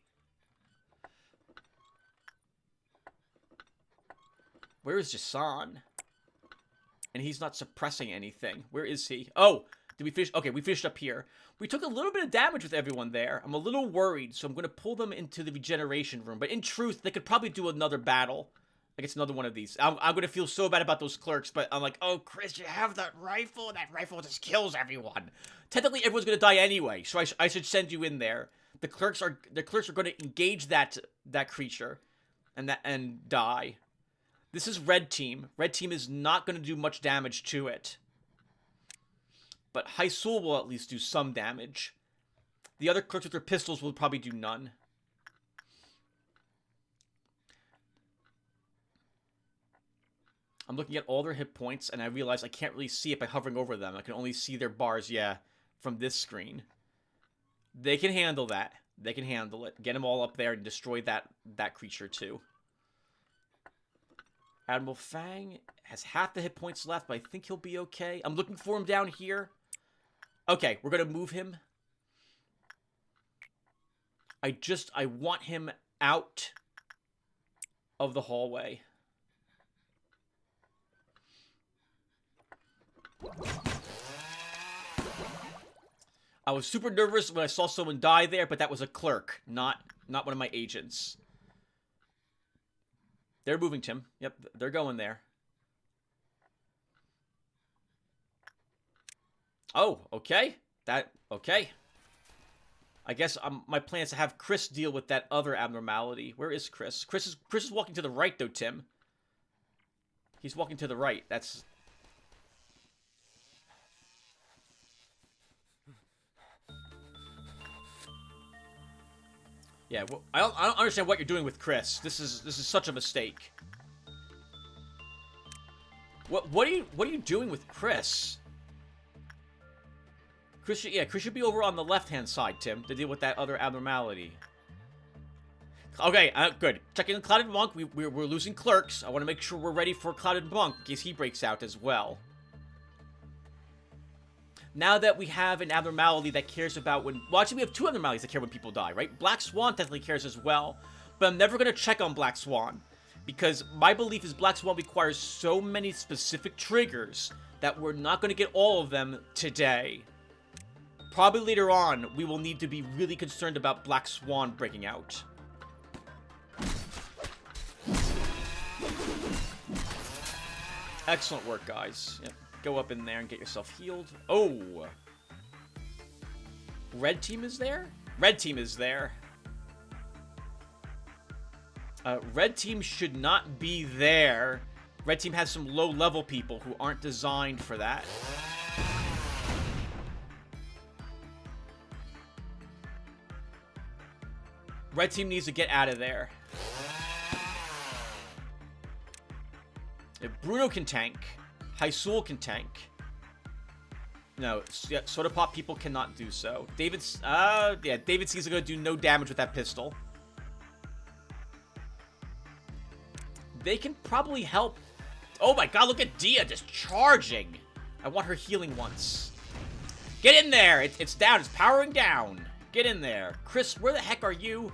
Where is Jason? And he's not suppressing anything. Where is he? Oh, did we finish? Okay, we finished up here. We took a little bit of damage with everyone there. I'm a little worried, so I'm going to pull them into the regeneration room. But in truth, they could probably do another battle against another one of these. I'm going to feel so bad about those clerks, but I'm like, oh, Chris, you have that rifle? That rifle just kills everyone. Technically, everyone's going to die anyway, so I should send you in there. The clerks are going to engage that creature and die. This is Red Team. Red Team is not going to do much damage to it. But Hysul will at least do some damage. The other clerks with their pistols will probably do none. I'm looking at all their hit points, and I realize I can't really see it by hovering over them. I can only see their bars, yeah, from this screen. They can handle that. They can handle it. Get them all up there and destroy that creature, too. Admiral Fang has half the hit points left, but I think he'll be okay. I'm looking for him down here. Okay, we're going to move him. I want him out of the hallway. I was super nervous when I saw someone die there, but that was a clerk, not one of my agents. They're moving, Tim. Yep, they're going there. Oh, okay. Okay. I guess my plan is to have Chris deal with that other abnormality. Where is Chris? Chris is walking to the right, though, Tim. He's walking to the right. That's... Yeah, well, I don't understand what you're doing with Chris. This is such a mistake. What are you doing with Chris? Chris should be over on the left-hand side, Tim, to deal with that other abnormality. Okay, good. Checking the Clouded Monk. We're losing clerks. I want to make sure we're ready for Clouded Monk in case he breaks out as well. Now that we have an abnormality that cares about when... Well, actually, we have 2 abnormalities that care when people die, right? Black Swan technically cares as well, but I'm never going to check on Black Swan, because my belief is Black Swan requires so many specific triggers that we're not going to get all of them today. Probably later on, we will need to be really concerned about Black Swan breaking out. Excellent work, guys. Yep. Go up in there and get yourself healed. Oh! Red Team is there? Red Team is there. Red Team should not be there. Red Team has some low-level people who aren't designed for that. Red Team needs to get out of there. If Bruno can tank, Hysul can tank. No, Soda Pop people cannot do so. David C's gonna do no damage with that pistol. they can probably help. Oh my god, look at Dia just charging. I want her healing once. Get in there. It's down. It's powering down. Get in there. Chris, where the heck are you?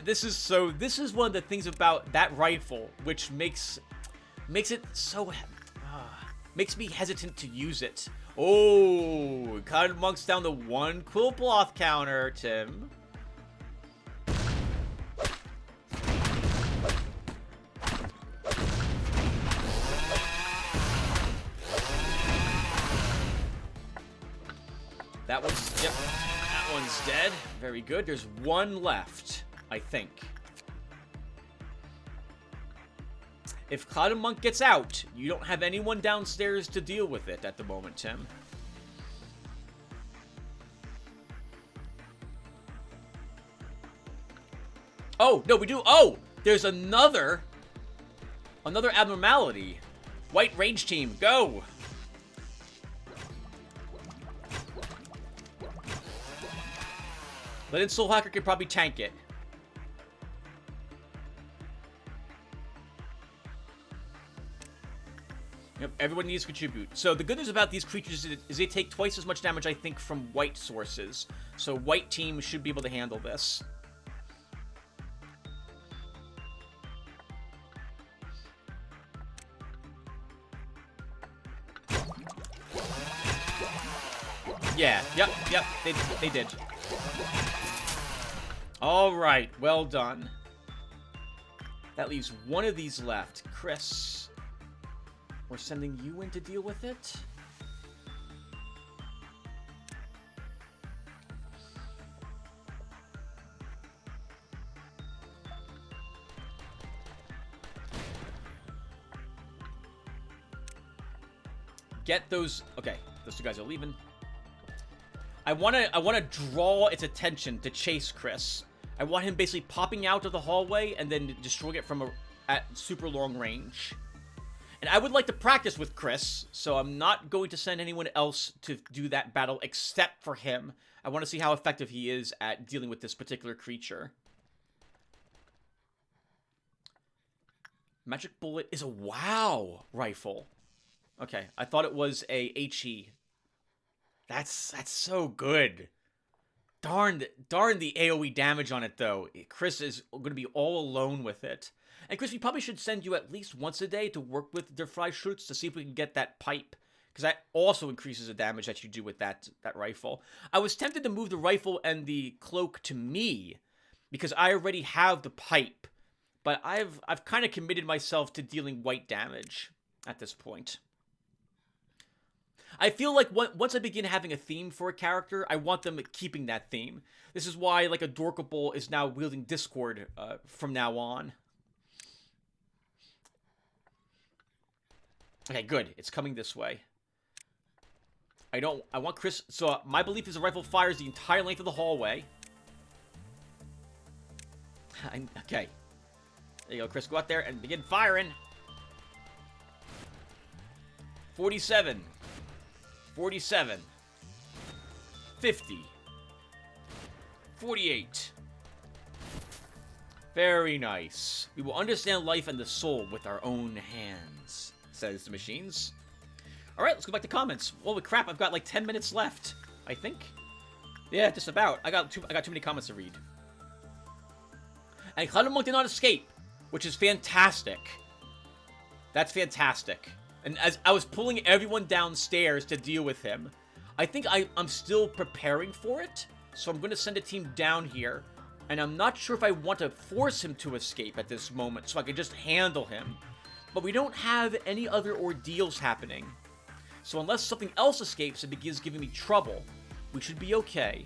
This is one of the things about that rifle which makes it so makes me hesitant to use it. Oh, Cloud Monk's down to 1 Quillbloth counter, Tim. That one's dead. Very good. There's 1 left, I think. If Cloud and Monk gets out, you don't have anyone downstairs to deal with it at the moment, Tim. Oh, no, we do. Oh, there's another abnormality. White Range Team, go. But then Soul Hacker could probably tank it. Yep, everyone needs to contribute. So the good news about these creatures is they take twice as much damage, I think, from white sources. So white team should be able to handle this. Yeah, yep, they did. All right, well done. That leaves 1 of these left. Chris, we're sending you in to deal with it. Get those. Okay, those 2 guys are leaving. I wanna draw its attention to chase Chris. I want him basically popping out of the hallway and then destroying it from at super long range. And I would like to practice with Chris, so I'm not going to send anyone else to do that battle except for him. I want to see how effective he is at dealing with this particular creature. Magic Bullet is a WoW rifle. Okay, I thought it was a HE. That's so good. Darn the AoE damage on it, though. Chris is going to be all alone with it. And Chris, we probably should send you at least once a day to work with Der Freischütz to see if we can get that pipe. Because that also increases the damage that you do with that rifle. I was tempted to move the rifle and the cloak to me, because I already have the pipe. But I've kind of committed myself to dealing white damage at this point. I feel like once I begin having a theme for a character, I want them keeping that theme. This is why, like, a Dorkable is now wielding Discord from now on. Okay, good. It's coming this way. I want Chris... So, my belief is the rifle fires the entire length of the hallway. Okay. There you go, Chris. Go out there and begin firing. 47. 47. 50. 48. Very nice. We will understand life and the soul with our own hands, says the machines. Alright, let's go back to comments. Holy crap, I've got like 10 minutes left, I think. Yeah, just about. I got too many comments to read. And Cloud Monk did not escape, which is fantastic. That's fantastic. And as I was pulling everyone downstairs to deal with him, I think I'm still preparing for it. So I'm going to send a team down here. And I'm not sure if I want to force him to escape at this moment so I can just handle him. But we don't have any other ordeals happening. So unless something else escapes and begins giving me trouble, we should be okay.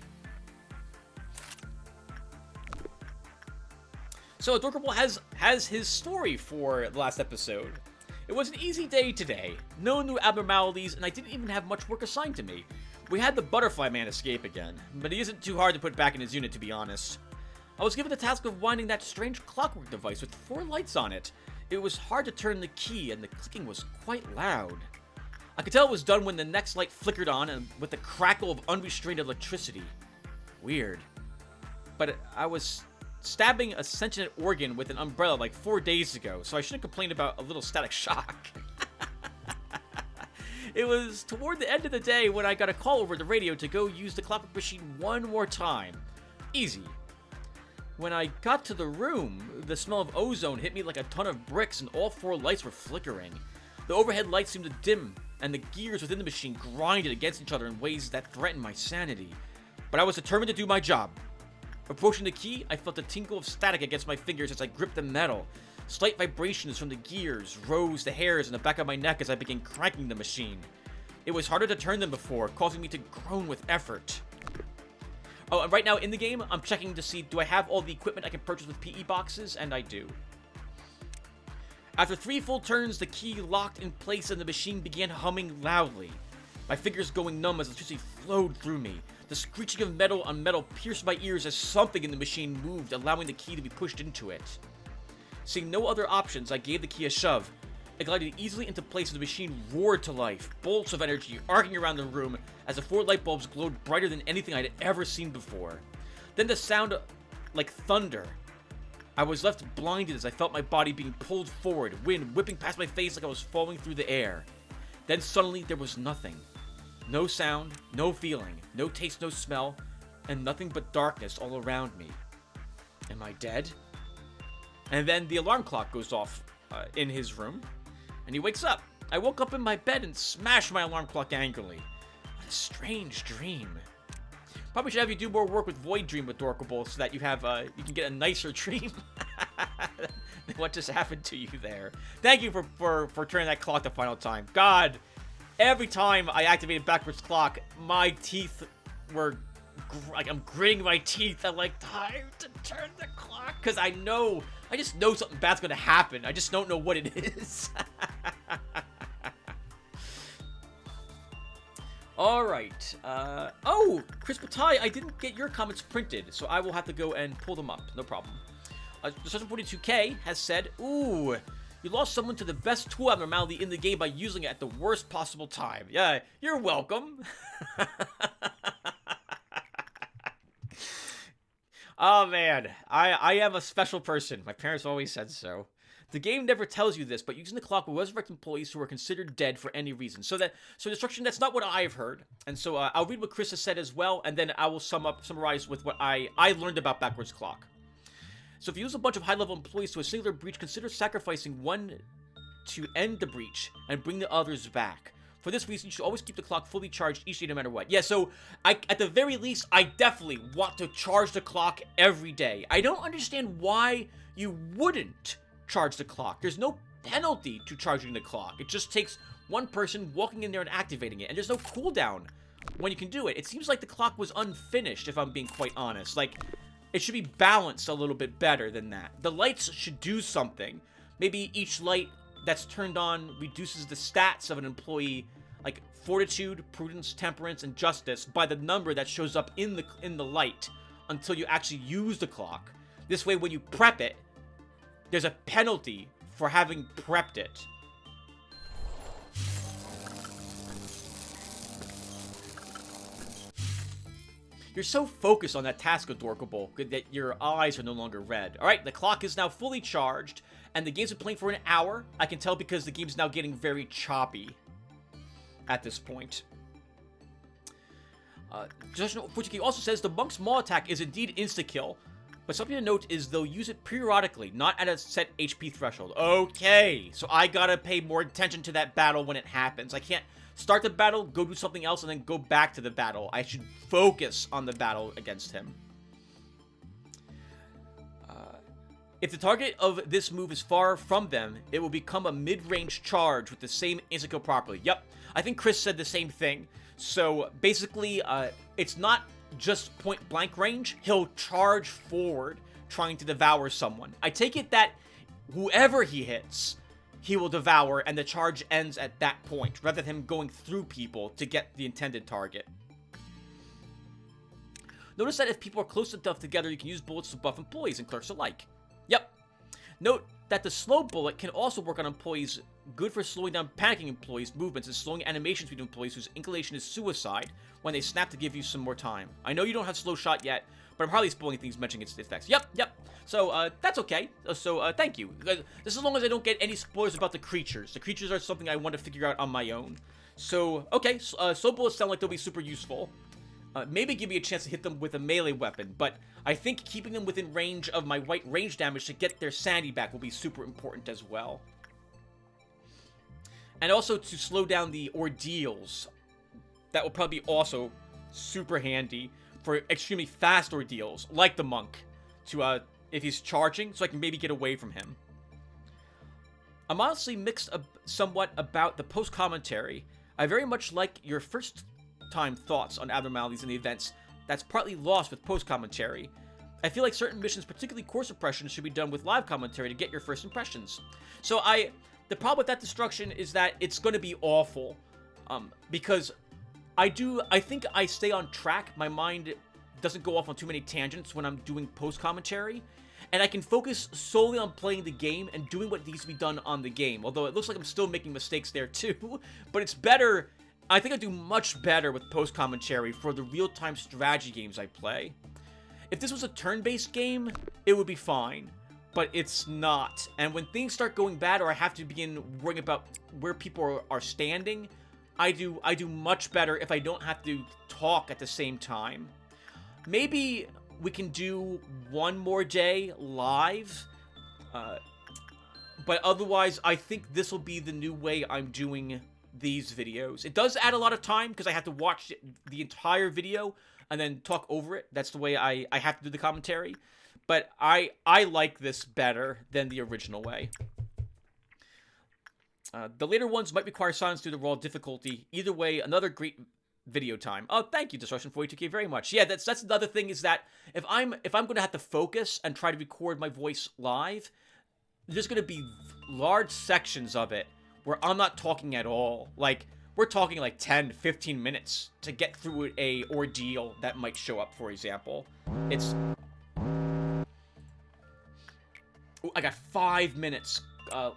So Dorkable has his story for the last episode. It was an easy day today. No new abnormalities, and I didn't even have much work assigned to me. We had the Butterfly Man escape again, but he isn't too hard to put back in his unit, to be honest. I was given the task of winding that strange clockwork device with 4 lights on it. It was hard to turn the key, and the clicking was quite loud. I could tell it was done when the next light flickered on, and with the crackle of unrestrained electricity. Weird. But I was stabbing a sentient organ with an umbrella like 4 days ago, so I shouldn't complain about a little static shock. It was toward the end of the day when I got a call over the radio to go use the clockwork machine one more time. Easy. When I got to the room, the smell of ozone hit me like a ton of bricks and all 4 lights were flickering. The overhead lights seemed to dim, and the gears within the machine grinded against each other in ways that threatened my sanity. But I was determined to do my job. Approaching the key, I felt a tinkle of static against my fingers as I gripped the metal. Slight vibrations from the gears rose the hairs on the back of my neck as I began cranking the machine. It was harder to turn than before, causing me to groan with effort. Oh, and right now in the game, I'm checking to see, do I have all the equipment I can purchase with PE boxes? And I do. After 3 full turns, the key locked in place and the machine began humming loudly. My fingers going numb as electricity flowed through me. The screeching of metal on metal pierced my ears as something in the machine moved, allowing the key to be pushed into it. Seeing no other options, I gave the key a shove. It glided easily into place and the machine roared to life, bolts of energy arcing around the room as the 4 light bulbs glowed brighter than anything I'd ever seen before. Then the sound like thunder. I was left blinded as I felt my body being pulled forward, wind whipping past my face like I was falling through the air. Then suddenly there was nothing. No sound, no feeling, no taste, no smell, and nothing but darkness all around me. Am I dead? And then the alarm clock goes off in his room, and he wakes up. I woke up in my bed and smashed my alarm clock angrily. What a strange dream. Probably should have you do more work with Void Dream Adorkable so that you have you can get a nicer dream than what just happened to you there. Thank you for turning that clock the final time. God, every time I activated backwards clock, my teeth were like I'm gritting my teeth. I'm like, time to turn the clock because I just know something bad's gonna happen. I just don't know what it is. Alright, oh, Chris Batai, I didn't get your comments printed, so I will have to go and pull them up, no problem. Discussion42K has said, ooh, you lost someone to the best tool abnormality in the game by using it at the worst possible time. Yeah, you're welcome. Oh man, I am a special person. My parents always said so. The game never tells you this, but using the clock will resurrect employees who are considered dead for any reason. So destruction, that's not what I've heard. And so I'll read what Chris has said as well, and then I will summarize with what I learned about backwards clock. So if you use a bunch of high-level employees to a singular breach, consider sacrificing one to end the breach and bring the others back. For this reason, you should always keep the clock fully charged each day no matter what. Yeah, so at the very least, I definitely want to charge the clock every day. I don't understand why you wouldn't charge the clock. There's no penalty to charging the clock. It just takes one person walking in there and activating it, and there's no cooldown when you can do it. It seems like the clock was unfinished, if I'm being quite honest. Like, it should be balanced a little bit better than that. The lights should do something. Maybe each light that's turned on reduces the stats of an employee, like fortitude, prudence, temperance, and justice, by the number that shows up in the light until you actually use the clock. This way, when you prep it, there's a penalty for having prepped it. You're so focused on that task, Adorkable, that your eyes are no longer red. Alright, the clock is now fully charged, and the game's been playing for an hour. I can tell because the game's now getting very choppy at this point. Fuchiki also says the Monk's Maw attack is indeed insta-kill, but something to note is they'll use it periodically, not at a set HP threshold. Okay, so I gotta pay more attention to that battle when it happens. I can't start the battle, go do something else, and then go back to the battle. I should focus on the battle against him. If the target of this move is far from them, it will become a mid-range charge with the same insta-kill property. Yep, I think Chris said the same thing. So basically, it's not just point-blank range. He'll charge forward, trying to devour someone. I take it that whoever he hits, he will devour, and the charge ends at that point, rather than him going through people to get the intended target. Notice that if people are close enough together, you can use bullets to buff employees and clerks alike. Yep. Note that the slow bullet can also work on employees, good for slowing down panicking employees' movements and slowing animations between employees whose inclination is suicide when they snap to give you some more time. I know you don't have slow shot yet, but but I'm hardly spoiling things mentioning its effects. Yep. So, that's okay. Thank you. Just as long as I don't get any spoilers about the creatures. The creatures are something I want to figure out on my own. So, okay, soul bullets sound like they'll be super useful. Maybe give me a chance to hit them with a melee weapon, but I think keeping them within range of my white range damage to get their sanity back will be super important as well. And also to slow down the ordeals. That will probably be also super handy for extremely fast ordeals, like the monk, to, if he's charging, so I can maybe get away from him. I'm honestly mixed somewhat about the post-commentary. I very much like your first-time thoughts on abnormalities in the events. That's partly lost with post-commentary. I feel like certain missions, particularly core suppression, should be done with live commentary to get your first impressions. So the problem with that destruction is that it's going to be awful, because I think I stay on track. My mind doesn't go off on too many tangents when I'm doing post-commentary, and I can focus solely on playing the game and doing what needs to be done on the game, although it looks like I'm still making mistakes there too, but it's better. I think I do much better with post-commentary for the real-time strategy games I play. If this was a turn-based game, it would be fine, but it's not, and when things start going bad or I have to begin worrying about where people are standing, I do much better if I don't have to talk at the same time. Maybe we can do one more day live, but otherwise I think this will be the new way I'm doing these videos. It does add a lot of time because I have to watch the entire video and then talk over it. That's the way I have to do the commentary, but I like this better than the original way. The later ones might require silence due to raw difficulty. Either way, another great video time. Oh, thank you, Destruction42K, very much. Yeah, that's another thing, is that if I'm going to have to focus and try to record my voice live, there's going to be large sections of it where I'm not talking at all. Like, we're talking like 10, 15 minutes to get through a ordeal that might show up, for example. It's... Ooh, I got 5 minutes.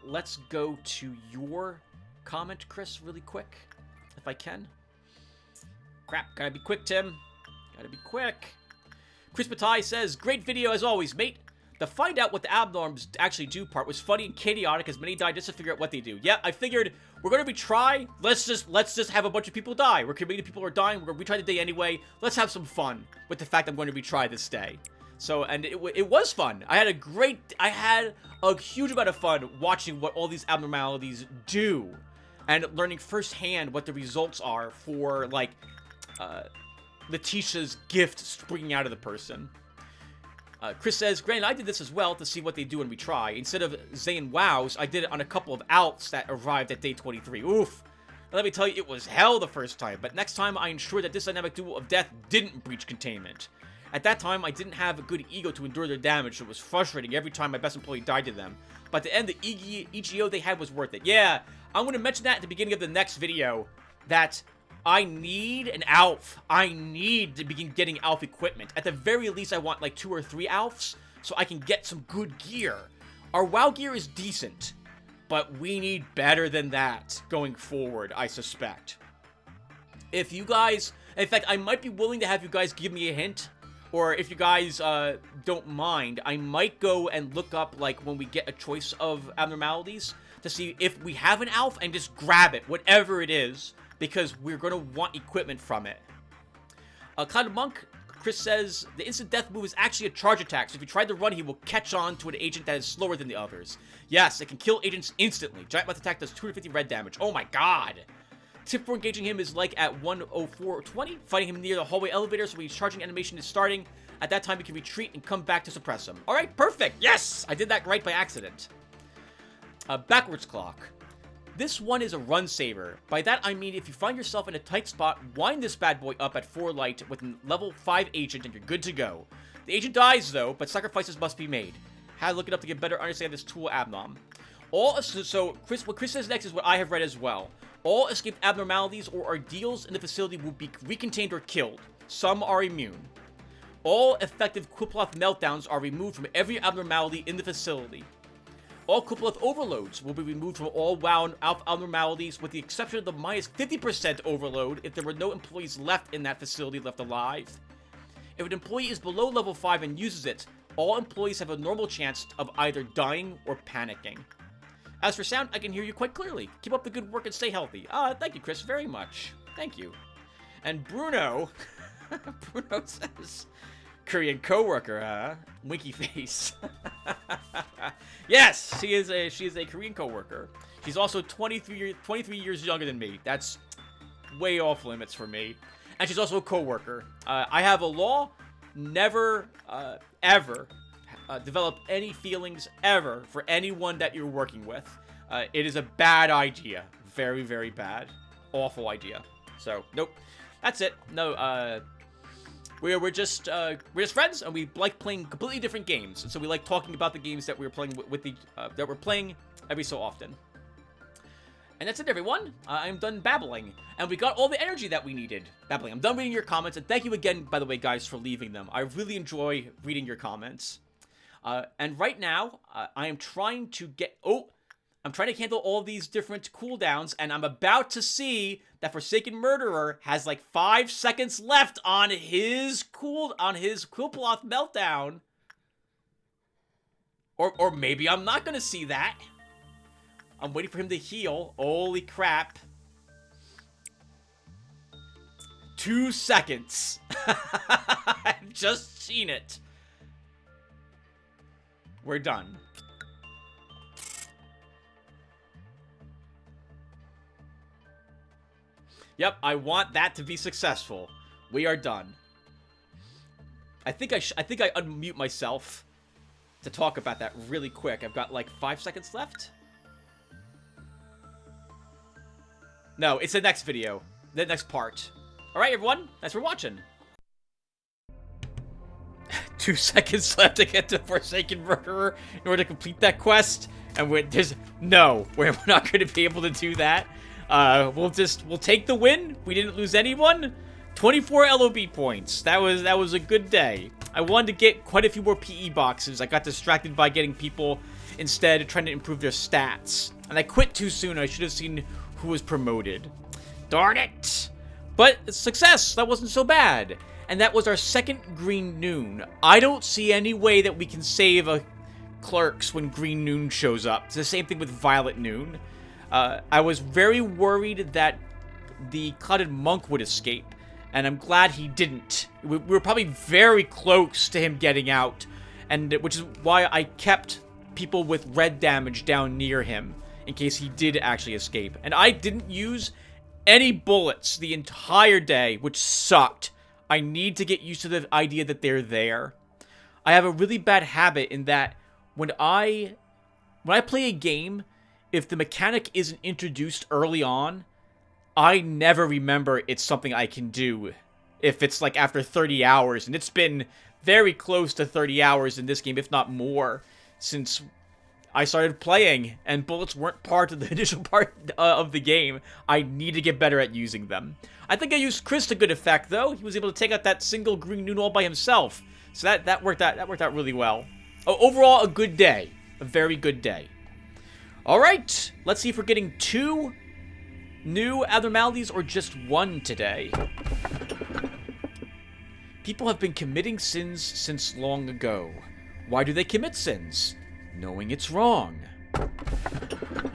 Let's go to your comment, Chris, really quick, if I can. Crap, gotta be quick, Tim. Gotta be quick. Chris Bataille says, great video as always, mate. The find out what the abnorms actually do part was funny and chaotic as many died just to figure out what they do. Yeah, I figured we're gonna retry. Let's just have a bunch of people die. We're committed people are dying. We're gonna retry the day anyway. Let's have some fun with the fact I'm going to retry this day. So, and it was fun. I had a huge amount of fun watching what all these abnormalities do and learning firsthand what the results are for, like, Letitia's gift springing out of the person. Chris says, granted, I did this as well to see what they do when we try. Instead of Zayn Wows, I did it on a couple of Alts that arrived at day 23. Oof. Let me tell you, it was hell the first time, but next time I ensured that this dynamic duel of death didn't breach containment. At that time, I didn't have a good ego to endure their damage, so it was frustrating every time my best employee died to them. But at the end, the EGO they had was worth it. Yeah, I'm going to mention that at the beginning of the next video, that I need an ALF. I need to begin getting ALF equipment. At the very least, I want like 2 or 3 ALFs so I can get some good gear. Our WoW gear is decent, but we need better than that going forward, I suspect. If you guys... In fact, I might be willing to have you guys give me a hint. Or if you guys don't mind, I might go and look up, like, when we get a choice of abnormalities to see if we have an ALF and just grab it, whatever it is, because we're going to want equipment from it. Cloud Monk, Chris says, the instant death move is actually a charge attack, so if you try to run, he will catch on to an agent that is slower than the others. Yes, it can kill agents instantly. Giant Mouth attack does 250 red damage. Oh my god! Tip for engaging him is like at 104.20, fighting him near the hallway elevator, so when his charging animation is starting, at that time you can retreat and come back to suppress him. Alright, perfect! Yes! I did that right by accident. Backwards clock. This one is a run saver. By that I mean if you find yourself in a tight spot, wind this bad boy up at 4 lite with a level 5 agent and you're good to go. The agent dies though, but sacrifices must be made. Had to look it up to get better understand this tool abnom. What Chris says next is what I have read as well. All escaped abnormalities or ordeals in the facility will be recontained or killed. Some are immune. All effective Quploth meltdowns are removed from every abnormality in the facility. All Quploth overloads will be removed from all WoW abnormalities with the exception of the minus 50% overload if there were no employees left in that facility left alive. If an employee is below level 5 and uses it, all employees have a normal chance of either dying or panicking. As for sound, I can hear you quite clearly. Keep up the good work and stay healthy. Thank you, Chris, very much. Thank you. And Bruno, Bruno says, Korean coworker, huh? Winky face. Yes, she is a Korean coworker. She's also 23 years younger than me. That's way off limits for me. And she's also a coworker. I have a law: never, ever develop any feelings ever for anyone that you're working with. It is a bad idea. Very, very bad. Awful idea. So, nope. That's it. No, we're just friends, and we like playing completely different games. So we like talking about the games that we're playing that we're playing every so often. And that's it, everyone. I'm done babbling, and we got all the energy that we needed babbling. I'm done reading your comments, and thank you again, by the way, guys, for leaving them. I really enjoy reading your comments. And right now, I am trying to I'm trying to handle all these different cooldowns, and I'm about to see that Forsaken Murderer has like 5 seconds left on his Quillploth meltdown. Or maybe I'm not gonna see that. I'm waiting for him to heal. Holy crap. 2 seconds. I've just seen it. We're done. Yep, I want that to be successful. We are done. I think I unmute myself to talk about that really quick. I've got like 5 seconds left. No, it's the next video. The next part. Alright, everyone. Thanks for watching. 2 seconds left to get to Forsaken Murderer in order to complete that quest. And we're not going to be able to do that. We'll take the win. We didn't lose anyone. 24 LOB points. That was a good day. I wanted to get quite a few more PE boxes. I got distracted by getting people instead of trying to improve their stats. And I quit too soon. I should have seen who was promoted. Darn it! But success! That wasn't so bad. And that was our second Green Noon. I don't see any way that we can save a Clerks when Green Noon shows up. It's the same thing with Violet Noon. I was very worried that the Clouded Monk would escape, and I'm glad he didn't. We were probably very close to him getting out, and which is why I kept people with red damage down near him in case he did actually escape. And I didn't use any bullets the entire day, which sucked. I need to get used to the idea that they're there. I have a really bad habit in that when I play a game, if the mechanic isn't introduced early on, I never remember it's something I can do if it's like after 30 hours. And it's been very close to 30 hours in this game, if not more, since I started playing, and bullets weren't part of the initial part of the game. I need to get better at using them. I think I used Chris to good effect, though. He was able to take out that single Green Noon all by himself. So that worked out really well. Overall, a good day. A very good day. Alright, let's see if we're getting 2 new abnormalities or just 1 today. People have been committing sins since long ago. Why do they commit sins? Knowing it's wrong.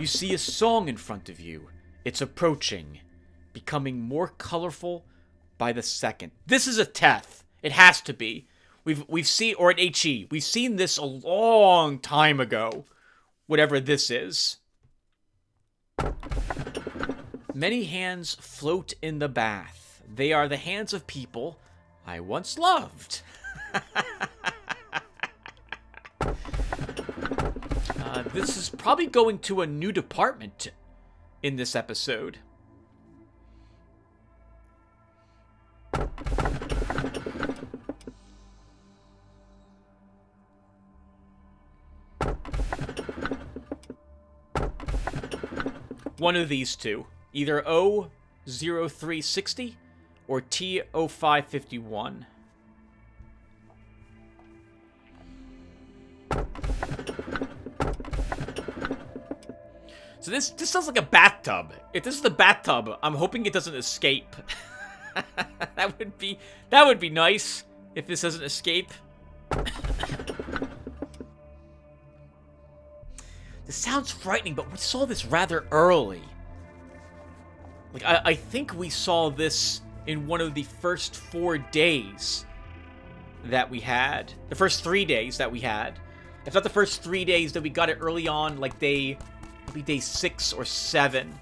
You see a song in front of you. It's approaching, becoming more colorful by the second. This is a Teth. It has to be. We've seen, or an HE. We've seen this a long time ago. Whatever this is. Many hands float in the bath. They are the hands of people I once loved. This is probably going to a new department in this episode. One of these two. Either O0360 or T0551. So this sounds like a bathtub. If this is the bathtub, I'm hoping it doesn't escape. That would be nice. If this doesn't escape. This sounds frightening, but we saw this rather early. Like, I think we saw this in one of the first 4 days that we had. The first 3 days that we had. If not the first 3 days, that we got it early on, like maybe day 6 or 7.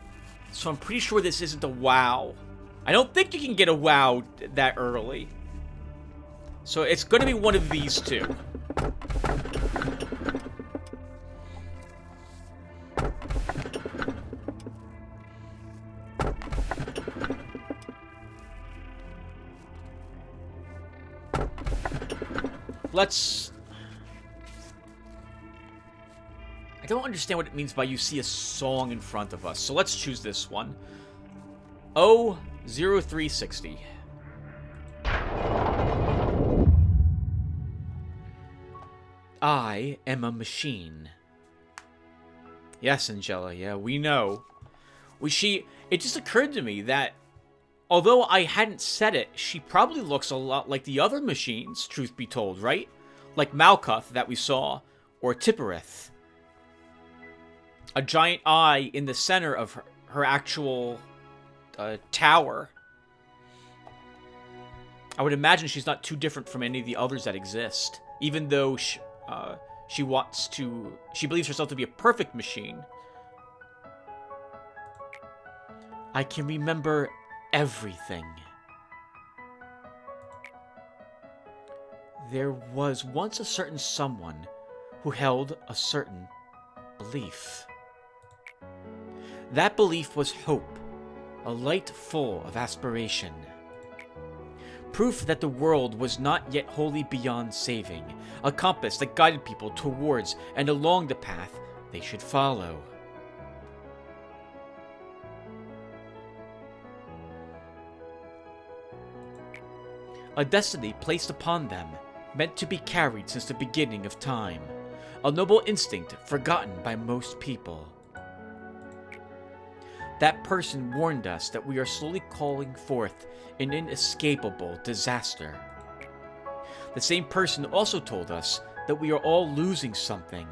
So I'm pretty sure this isn't a WoW. I don't think you can get a WoW that early. So it's going to be one of these two. I don't understand what it means by you see a song in front of us. So let's choose this one. 0360. I am a machine. Yes, Angela, yeah, we know. It just occurred to me that although I hadn't said it, she probably looks a lot like the other machines, truth be told, right? Like Malkuth that we saw, or Tippereth. A giant eye in the center of her actual tower. I would imagine she's not too different from any of the others that exist, even though she believes herself to be a perfect machine. I can remember everything. There was once a certain someone who held a certain belief. That belief was hope, a light full of aspiration. Proof that the world was not yet wholly beyond saving, a compass that guided people towards and along the path they should follow. A destiny placed upon them, meant to be carried since the beginning of time. A noble instinct forgotten by most people. That person warned us that we are slowly calling forth an inescapable disaster. The same person also told us that we are all losing something,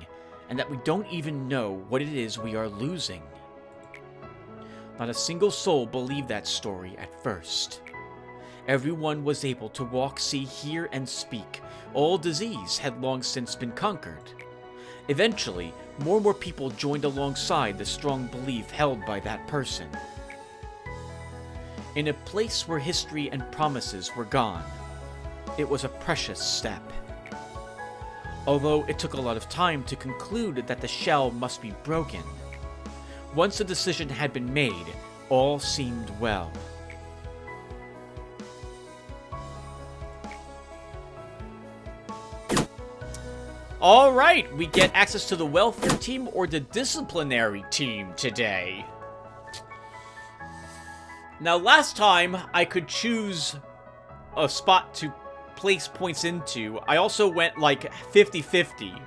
and that we don't even know what it is we are losing. Not a single soul believed that story at first. Everyone was able to walk, see, hear, and speak. All disease had long since been conquered. Eventually, more and more people joined alongside the strong belief held by that person. In a place where history and promises were gone, it was a precious step. Although it took a lot of time to conclude that the shell must be broken, once the decision had been made, all seemed well. Alright, we get access to the welfare team or the disciplinary team today. Now, last time I could choose a spot to place points into. I also went like 50-50.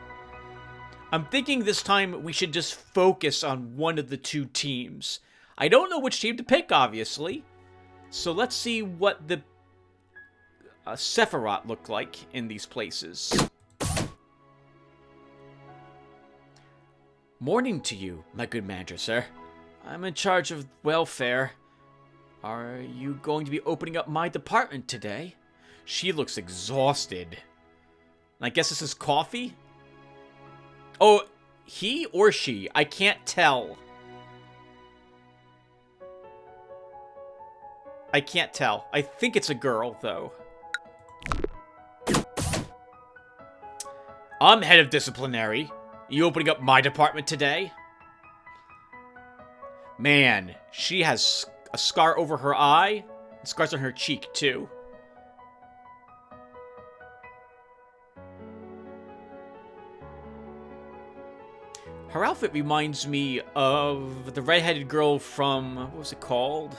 I'm thinking this time we should just focus on one of the two teams. I don't know which team to pick, obviously. So let's see what the Sephiroth look like in these places. Morning to you, my good manager, sir. I'm in charge of welfare. Are you going to be opening up my department today? She looks exhausted. I guess this is coffee? Oh, he or she? I can't tell. I can't tell. I think it's a girl, though. I'm head of disciplinary. You opening up my department today? Man, she has a scar over her eye, and scars on her cheek, too. Her outfit reminds me of the redheaded girl from, what was it called?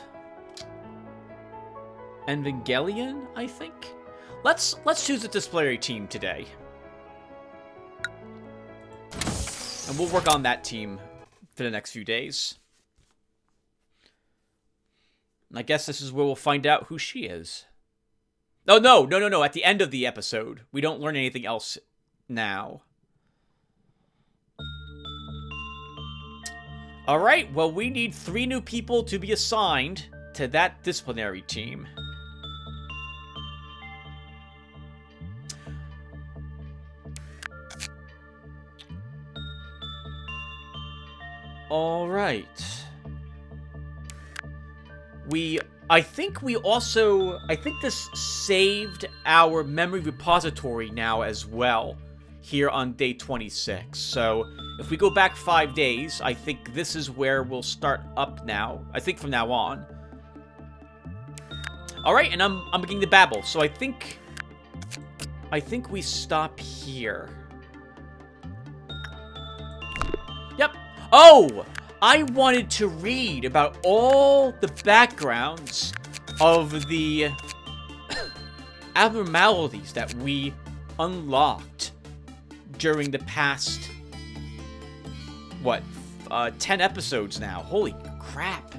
Evangelion, I think? Let's choose a disciplinary team today. And we'll work on that team for the next few days. And I guess this is where we'll find out who she is. Oh, no. At the end of the episode. We don't learn anything else now. Alright, well, we need 3 new people to be assigned to that disciplinary team. Alright. I think this saved our memory repository now as well, here on day 26. So, if we go back 5 days, I think this is where we'll start up now. I think from now on. Alright, and I'm beginning to babble, so I think we stop here. Yep. Oh! I wanted to read about all the backgrounds of the abnormalities that we unlocked during the past, what, 10 episodes now. Holy crap.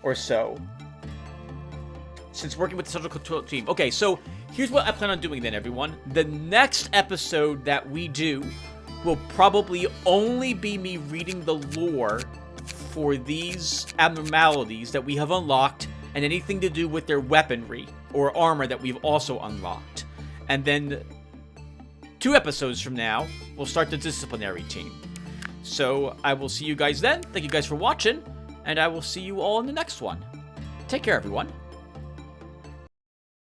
Or so. Since working with the Central Control Team. Okay, so here's what I plan on doing then, everyone. The next episode that we do will probably only be me reading the lore for these abnormalities that we have unlocked and anything to do with their weaponry or armor that we've also unlocked. And then 2 episodes from now, we'll start the disciplinary team. So I will see you guys then. Thank you guys for watching, and I will see you all in the next one. Take care, everyone.